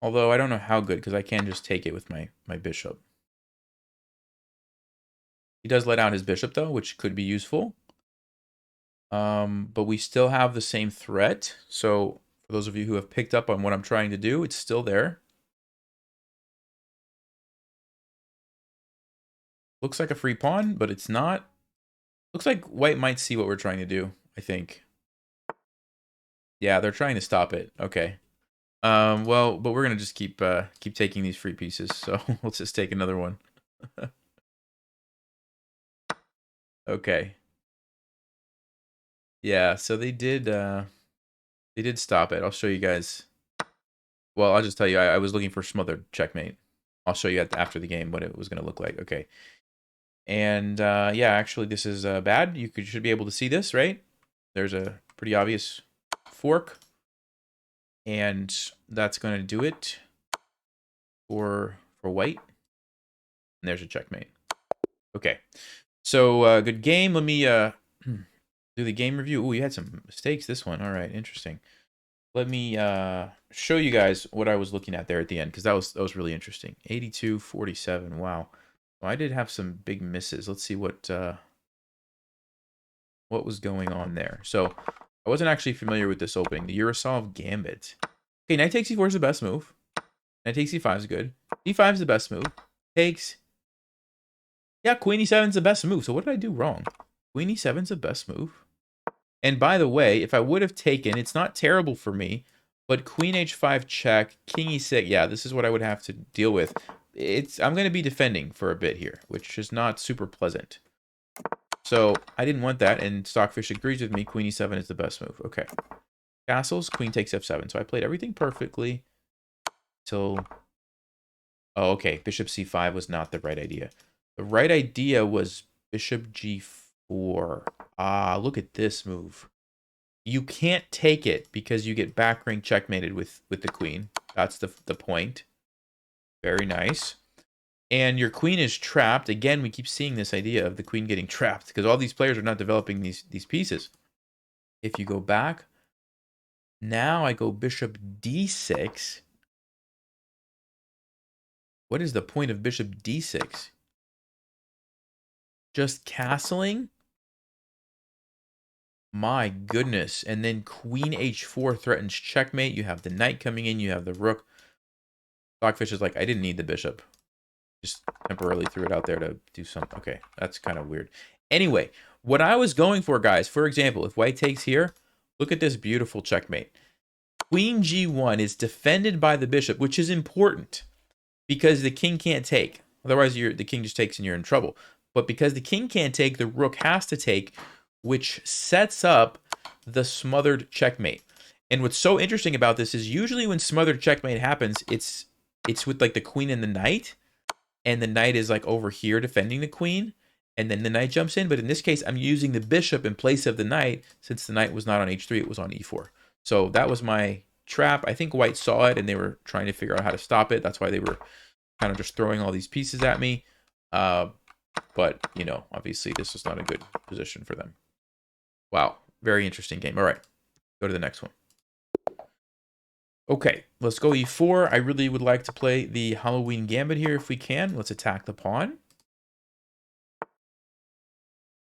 Although I don't know how good, because I can just take it with my bishop. He does let out his bishop, though, which could be useful. But we still have the same threat. So for those of you who have picked up on what I'm trying to do, it's still there. Looks like a free pawn, but it's not. Looks like white might see what we're trying to do, I think. Yeah, they're trying to stop it. Okay. Well, but we're gonna just keep taking these free pieces. So let's just take another one. Okay. Yeah, so they did stop it. I'll show you guys. Well, I'll just tell you, I was looking for smothered checkmate. I'll show you after the game what it was gonna look like. Okay. And yeah, actually this is bad. You should be able to see this, right? There's a pretty obvious fork. And that's gonna do it for white. And there's a checkmate. Okay. So good game. Let me do the game review. Oh, you had some mistakes this one. All right, interesting. Let me show you guys what I was looking at there at the end, because that was really interesting. 82-47. Wow. Well, I did have some big misses. Let's see what was going on there. So I wasn't actually familiar with this opening. The Urusov Gambit. Okay, knight takes e4 is the best move. Knight takes e5 is good. d5 is the best move. Takes. Yeah, queen e7 is the best move. So what did I do wrong? Queen e7 is the best move. And by the way, if I would have taken, it's not terrible for me, but queen h5 check, king e6, yeah, this is what I would have to deal with. I'm going to be defending for a bit here, which is not super pleasant. So I didn't want that, and Stockfish agrees with me. Queen e7 is the best move. Okay. Castles, queen takes f7. So I played everything perfectly till... Oh, okay. Bishop c5 was not the right idea. The right idea was bishop g4. Ah, look at this move. You can't take it because you get back ring checkmated with the queen. That's the point. Very nice. And your queen is trapped. Again, we keep seeing this idea of the queen getting trapped because all these players are not developing these pieces. If you go back, now I go bishop d6. What is the point of bishop d6? Just castling? My goodness. And then queen h4 threatens checkmate. You have the knight coming in. You have the rook. Stockfish is like, I didn't need the bishop. Just temporarily threw it out there to do something. Okay, that's kind of weird. Anyway, what I was going for, guys, for example, if white takes here, look at this beautiful checkmate. Queen g1 is defended by the bishop, which is important because the king can't take. Otherwise, the king just takes and you're in trouble. But because the king can't take, the rook has to take, which sets up the smothered checkmate. And what's so interesting about this is usually when smothered checkmate happens, it's with like the queen and the knight. And the knight is like over here defending the queen, and then the knight jumps in. But in this case, I'm using the bishop in place of the knight, since the knight was not on h3, it was on e4. So that was my trap. I think white saw it, and they were trying to figure out how to stop it. That's why they were kind of just throwing all these pieces at me. But, you know, obviously this was not a good position for them. Wow, very interesting game. All right, go to the next one. Okay, let's go e4. I really would like to play the Halloween Gambit here if we can. Let's attack the pawn.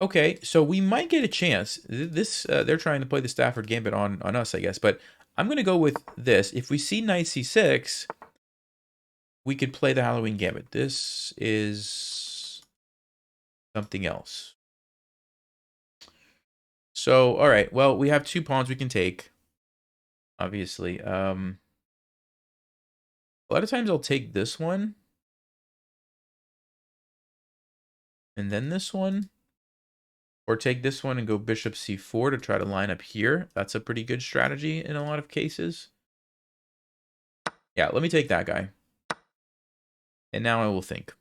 Okay, so we might get a chance. This they're trying to play the Stafford Gambit on us, I guess. But I'm going to go with this. If we see knight c6, we could play the Halloween Gambit. This is something else. So, all right. Well, we have two pawns we can take, obviously. A lot of times I'll take this one. And then this one. Or take this one and go bishop c4 to try to line up here. That's a pretty good strategy in a lot of cases. Yeah, let me take that guy. And now I will think.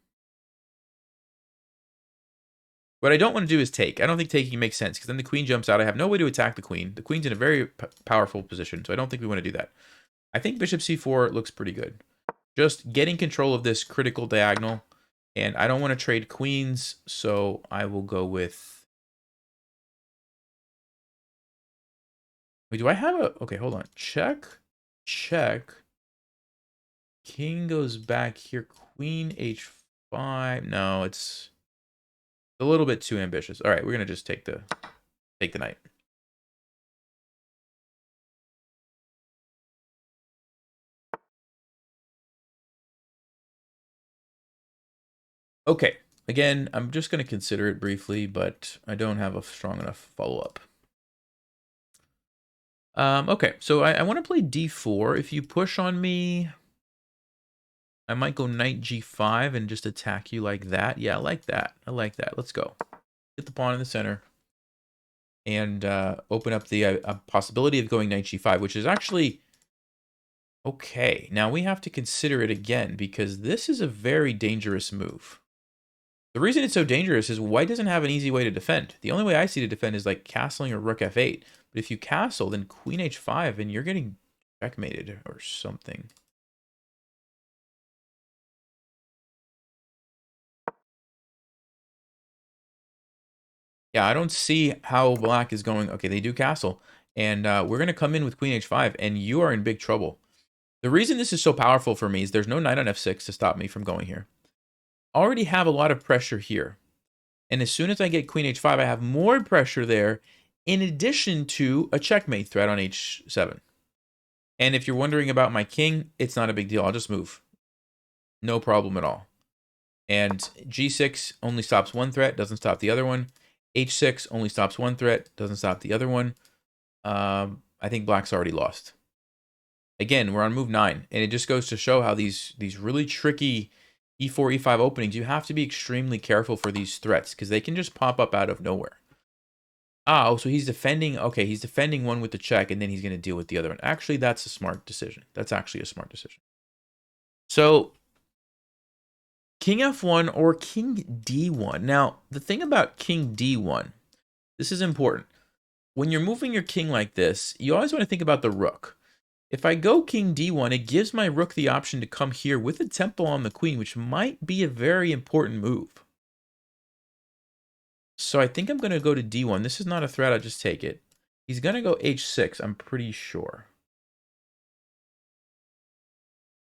What I don't want to do is take. I don't think taking makes sense because then the queen jumps out. I have no way to attack the queen. The queen's in a very powerful position, so I don't think we want to do that. I think bishop c4 looks pretty good. Just getting control of this critical diagonal. And I don't want to trade queens, so I will go with... Wait, do I have a... Okay, hold on. Check. Check. king goes back here. Queen h5. No, it's a little bit too ambitious. All right, we're gonna just take the knight. Okay, again, I'm just gonna consider it briefly, but I don't have a strong enough follow-up. Okay, so I want to play d4. If you push on me, I might go knight g5 and just attack you like that. Yeah, I like that. I like that. Let's go. Get the pawn in the center. And open up the possibility of going knight g5, which is actually okay. Now we have to consider it again, because this is a very dangerous move. The reason it's so dangerous is white doesn't have an easy way to defend. The only way I see to defend is like castling or rook f8. But if you castle, then queen h5, and you're getting checkmated or something. Yeah, I don't see how black is going. Okay, they do castle. And we're going to come in with queen h5, and you are in big trouble. The reason this is so powerful for me is there's no knight on f6 to stop me from going here. I already have a lot of pressure here. And as soon as I get queen h5, I have more pressure there, in addition to a checkmate threat on h7. And if you're wondering about my king, it's not a big deal. I'll just move. No problem at all. And g6 only stops one threat, doesn't stop the other one. h6 only stops one threat, doesn't stop the other one. I think black's already lost. Again, we're on move 9, and it just goes to show how these really tricky e4, e5 openings, you have to be extremely careful for these threats, because they can just pop up out of nowhere. Oh, so he's defending. Okay, he's defending one with the check, and then he's going to deal with the other one. Actually, that's a smart decision. That's actually a smart decision. So, king f1 or king d1. Now, the thing about king d1, this is important. When you're moving your king like this, you always want to think about the rook. If I go king d1, it gives my rook the option to come here with a tempo on the queen, which might be a very important move. So I think I'm going to go to d1. This is not a threat. I'll just take it. He's going to go h6, I'm pretty sure.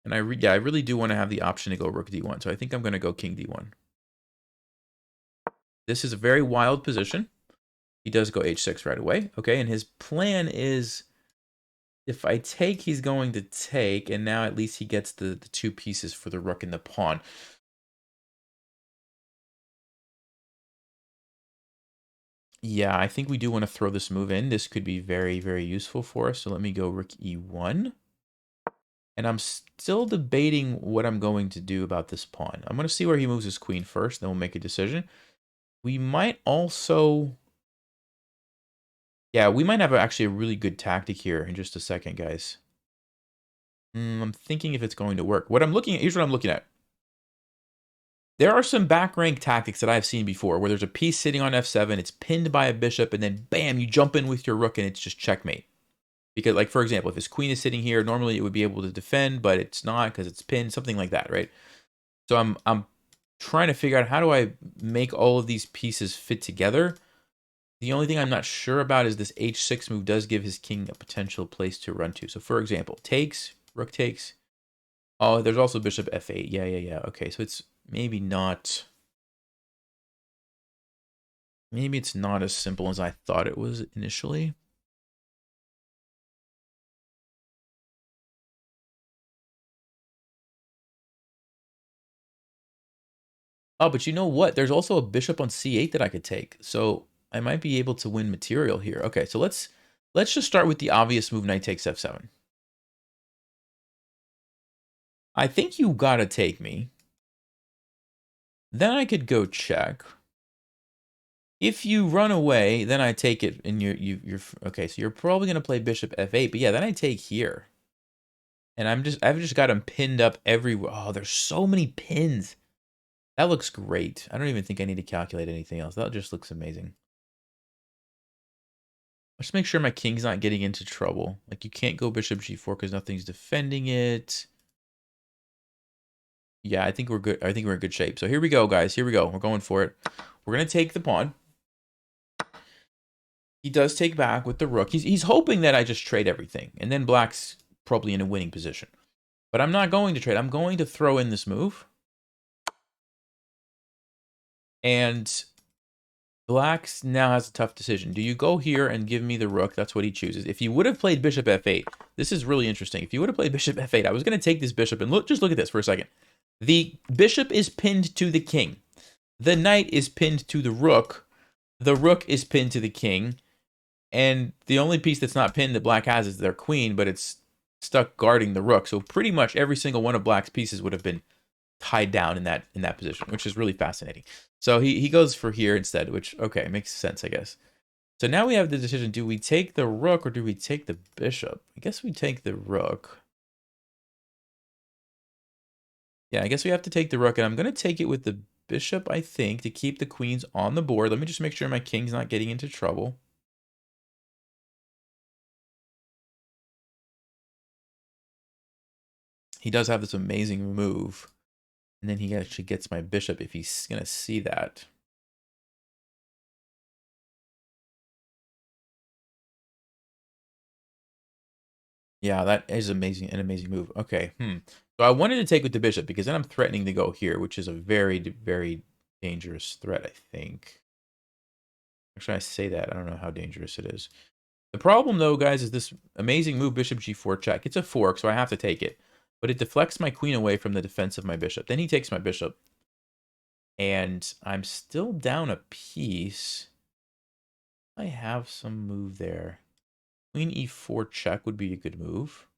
And I really do want to have the option to go rook d1. So I think I'm going to go king d1. This is a very wild position. He does go h6 right away. Okay, and his plan is, if I take, he's going to take, and now at least he gets the two pieces for the rook and the pawn. Yeah, I think we do want to throw this move in. This could be very, very useful for us. So let me go rook e1. And I'm still debating what I'm going to do about this pawn. I'm going to see where he moves his queen first, then we'll make a decision. We might also... Yeah, we might have actually a really good tactic here in just a second, guys. I'm thinking if it's going to work. What I'm looking at, here's what I'm looking at. There are some back rank tactics that I've seen before where there's a piece sitting on f7, it's pinned by a bishop, and then bam, you jump in with your rook and it's just checkmate. Because, like, for example, if his queen is sitting here, normally it would be able to defend, but it's not because it's pinned, something like that, right? So I'm trying to figure out how do I make all of these pieces fit together. The only thing I'm not sure about is this h6 move does give his king a potential place to run to. So, for example, takes, rook takes. Oh, there's also bishop f8. Yeah. Okay, so it's maybe not... Maybe it's not as simple as I thought it was initially. Oh, but you know what? There's also a bishop on c8 that I could take. So I might be able to win material here. Okay, so let's just start with the obvious move, knight takes f7. I think you gotta take me. Then I could go check. If you run away, then I take it, and you're okay. So you're probably gonna play bishop f8, but yeah, then I take here. And I've just got him pinned up everywhere. Oh, there's so many pins. That looks great. I don't even think I need to calculate anything else. That just looks amazing. Let's make sure my king's not getting into trouble. Like, you can't go bishop g4 because nothing's defending it. Yeah, I think we're good. I think we're in good shape. So here we go, guys. Here we go. We're going for it. We're going to take the pawn. He does take back with the rook. He's hoping that I just trade everything. And then black's probably in a winning position. But I'm not going to trade. I'm going to throw in this move. And Black's now has a tough decision. Do you go here and give me the rook? That's what he chooses. If you would have played bishop f8, this is really interesting. If you would have played bishop f8, I was going to take this bishop and just look at this for a second. The bishop is pinned to the king. The knight is pinned to the rook. The rook is pinned to the king. And the only piece that's not pinned that Black has is their queen, but it's stuck guarding the rook. So pretty much every single one of Black's pieces would have been tied down in that position, which is really fascinating. So he goes for here instead, which, okay, makes sense, I guess. So now we have the decision, do we take the rook or do we take the bishop? I guess we take the rook. Yeah, I guess we have to take the rook, and I'm going to take it with the bishop, I think, to keep the queens on the board. Let me just make sure my king's not getting into trouble. He does have this amazing move. And then he actually gets my bishop if he's going to see that. Yeah, that is amazing, an amazing move. Okay, So I wanted to take with the bishop because then I'm threatening to go here, which is a very, very dangerous threat, I think. Actually, I say that. I don't know how dangerous it is. The problem, though, guys, is this amazing move, bishop g4 check. It's a fork, so I have to take it. But it deflects my queen away from the defense of my bishop. Then he takes my bishop. And I'm still down a piece. I have some move there. Queen e4 check would be a good move.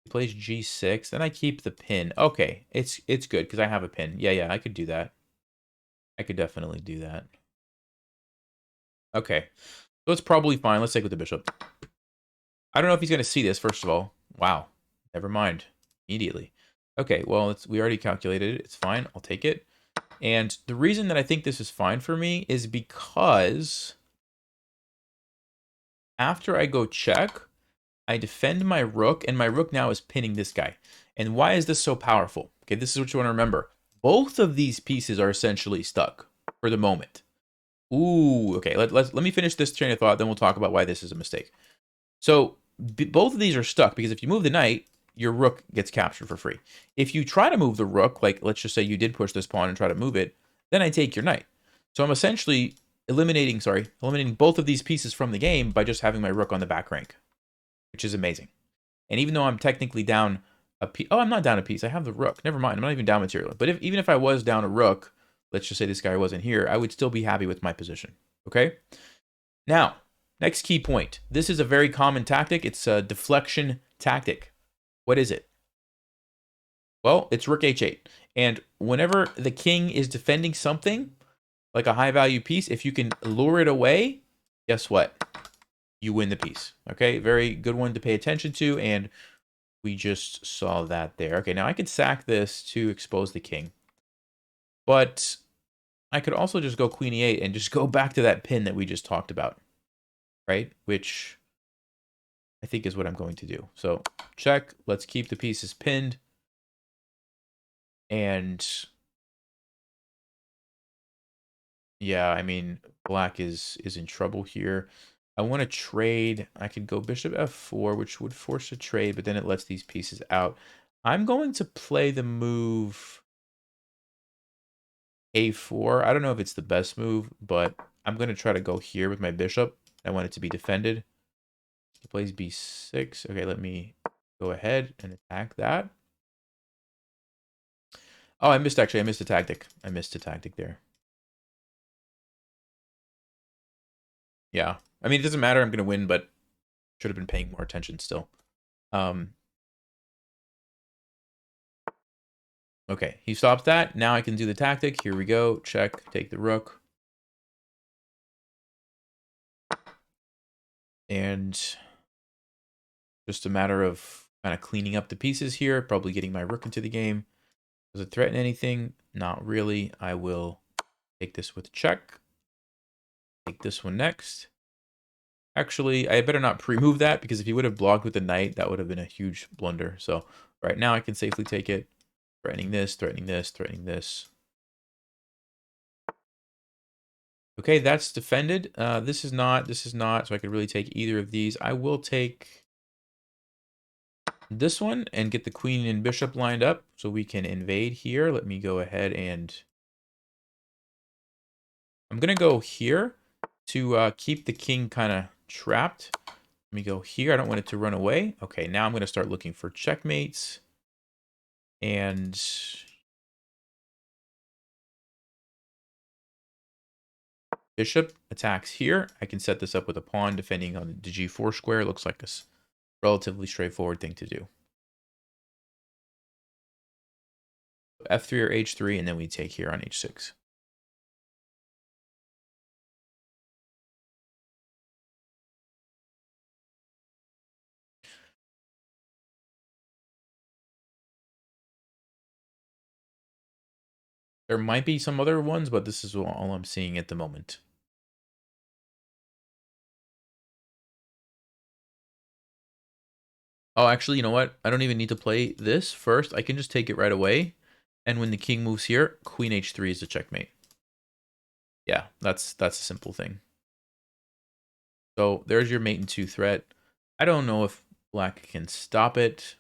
He plays g6. Then I keep the pin. Okay, it's good because I have a pin. Yeah, I could do that. I could definitely do that. Okay, so it's probably fine. Let's take with the bishop. I don't know if he's going to see this, first of all. Wow. Never mind. Immediately. Okay, well, we already calculated it. It's fine. I'll take it. And the reason that I think this is fine for me is because after I go check, I defend my rook, and my rook now is pinning this guy. And why is this so powerful? Okay, this is what you want to remember. Both of these pieces are essentially stuck for the moment. Ooh, okay, let me finish this train of thought, then we'll talk about why this is a mistake. So both of these are stuck because if you move the knight, your rook gets captured for free. If you try to move the rook, like let's just say you did push this pawn and try to move it, then I take your knight. So I'm essentially eliminating both of these pieces from the game by just having my rook on the back rank, which is amazing. And even though I'm technically down a piece, oh, I'm not down a piece. I have the rook. Never mind. I'm not even down material. But even if I was down a rook, let's just say this guy wasn't here, I would still be happy with my position. Okay? Now, next key point. This is a very common tactic. It's a deflection tactic. What is it? Well, it's rook h8. And whenever the king is defending something, like a high-value piece, if you can lure it away, guess what? You win the piece. Okay? Very good one to pay attention to, and we just saw that there. Okay, now I could sack this to expose the king. But I could also just go queen e8 and just go back to that pin that we just talked about. Right? Which I think is what I'm going to do. So check. Let's keep the pieces pinned. And yeah, I mean, black is in trouble here. I want to trade. I could go bishop f4, which would force a trade, but then it lets these pieces out. I'm going to play the move a4. I don't know if it's the best move, but I'm going to try to go here with my bishop. I want it to be defended. He plays b6. Okay, let me go ahead and attack that. Oh, I missed a tactic. I missed a tactic there. Yeah. I mean, it doesn't matter. I'm going to win, but should have been paying more attention still. Okay, he stops that. Now I can do the tactic. Here we go. Check. Take the rook. And just a matter of kind of cleaning up the pieces here. Probably getting my rook into the game. Does it threaten anything? Not really. I will take this with check. Take this one next. Actually, I better not pre-move that, because if he would have blocked with the knight, that would have been a huge blunder. So right now I can safely take it. Threatening this, threatening this, threatening this. Okay, that's defended. This is not, so I could really take either of these. I will take this one and get the queen and bishop lined up so we can invade here. Let me go ahead and I'm going to go here to keep the king kind of trapped. Let me go here. I don't want it to run away. Okay, now I'm going to start looking for checkmates. And bishop attacks here. I can set this up with a pawn defending on the g4 square. It looks like a relatively straightforward thing to do. F3 or h3, and then we take here on h6. There might be some other ones, but this is all I'm seeing at the moment. Oh, actually, you know what? I don't even need to play this first. I can just take it right away. And when the king moves here, queen h3 is a checkmate. Yeah, that's a simple thing. So there's your mate in 2 threat. I don't know if black can stop it.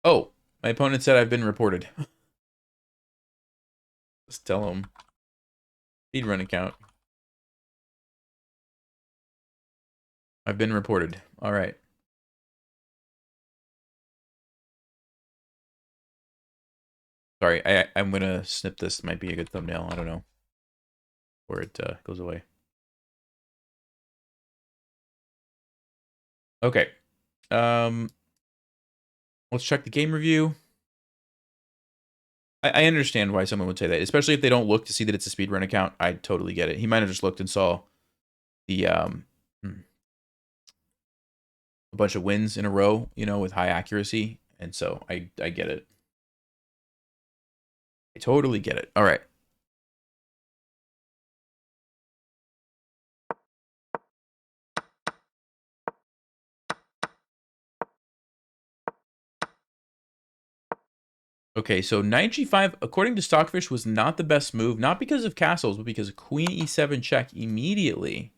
Oh, my opponent said I've been reported. Let's tell him. Speedrun account. I've been reported. All right. Sorry, I'm going to snip this. Might be a good thumbnail. I don't know. Or it goes away. Okay. Let's check the game review. I understand why someone would say that, especially if they don't look to see that it's a speedrun account. I totally get it. He might have just looked and saw the a bunch of wins in a row, you know, with high accuracy, and so I get it. I totally get it. All right. Okay, so knight g5, according to Stockfish, was not the best move, not because of castles, but because of queen e7 check immediately.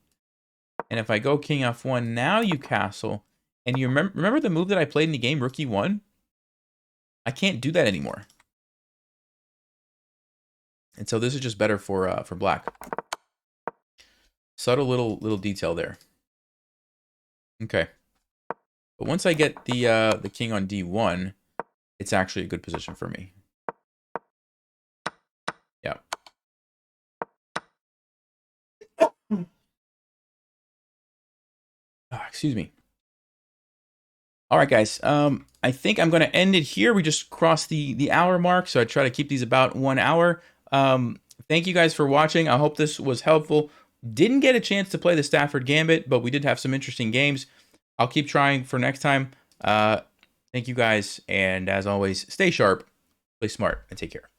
And if I go king f1, now you castle. And you remember the move that I played in the game, rook e1? I can't do that anymore. And so this is just better for black. Subtle little detail there. Okay. But once I get the king on d1, it's actually a good position for me. Yeah. Excuse me. All right, guys. I think I'm going to end it here. We just crossed the hour mark, so I try to keep these about 1 hour. Thank you guys for watching. I hope this was helpful. Didn't get a chance to play the Stafford Gambit, but we did have some interesting games. I'll keep trying for next time. Thank you guys, and as always, stay sharp, play smart, and take care.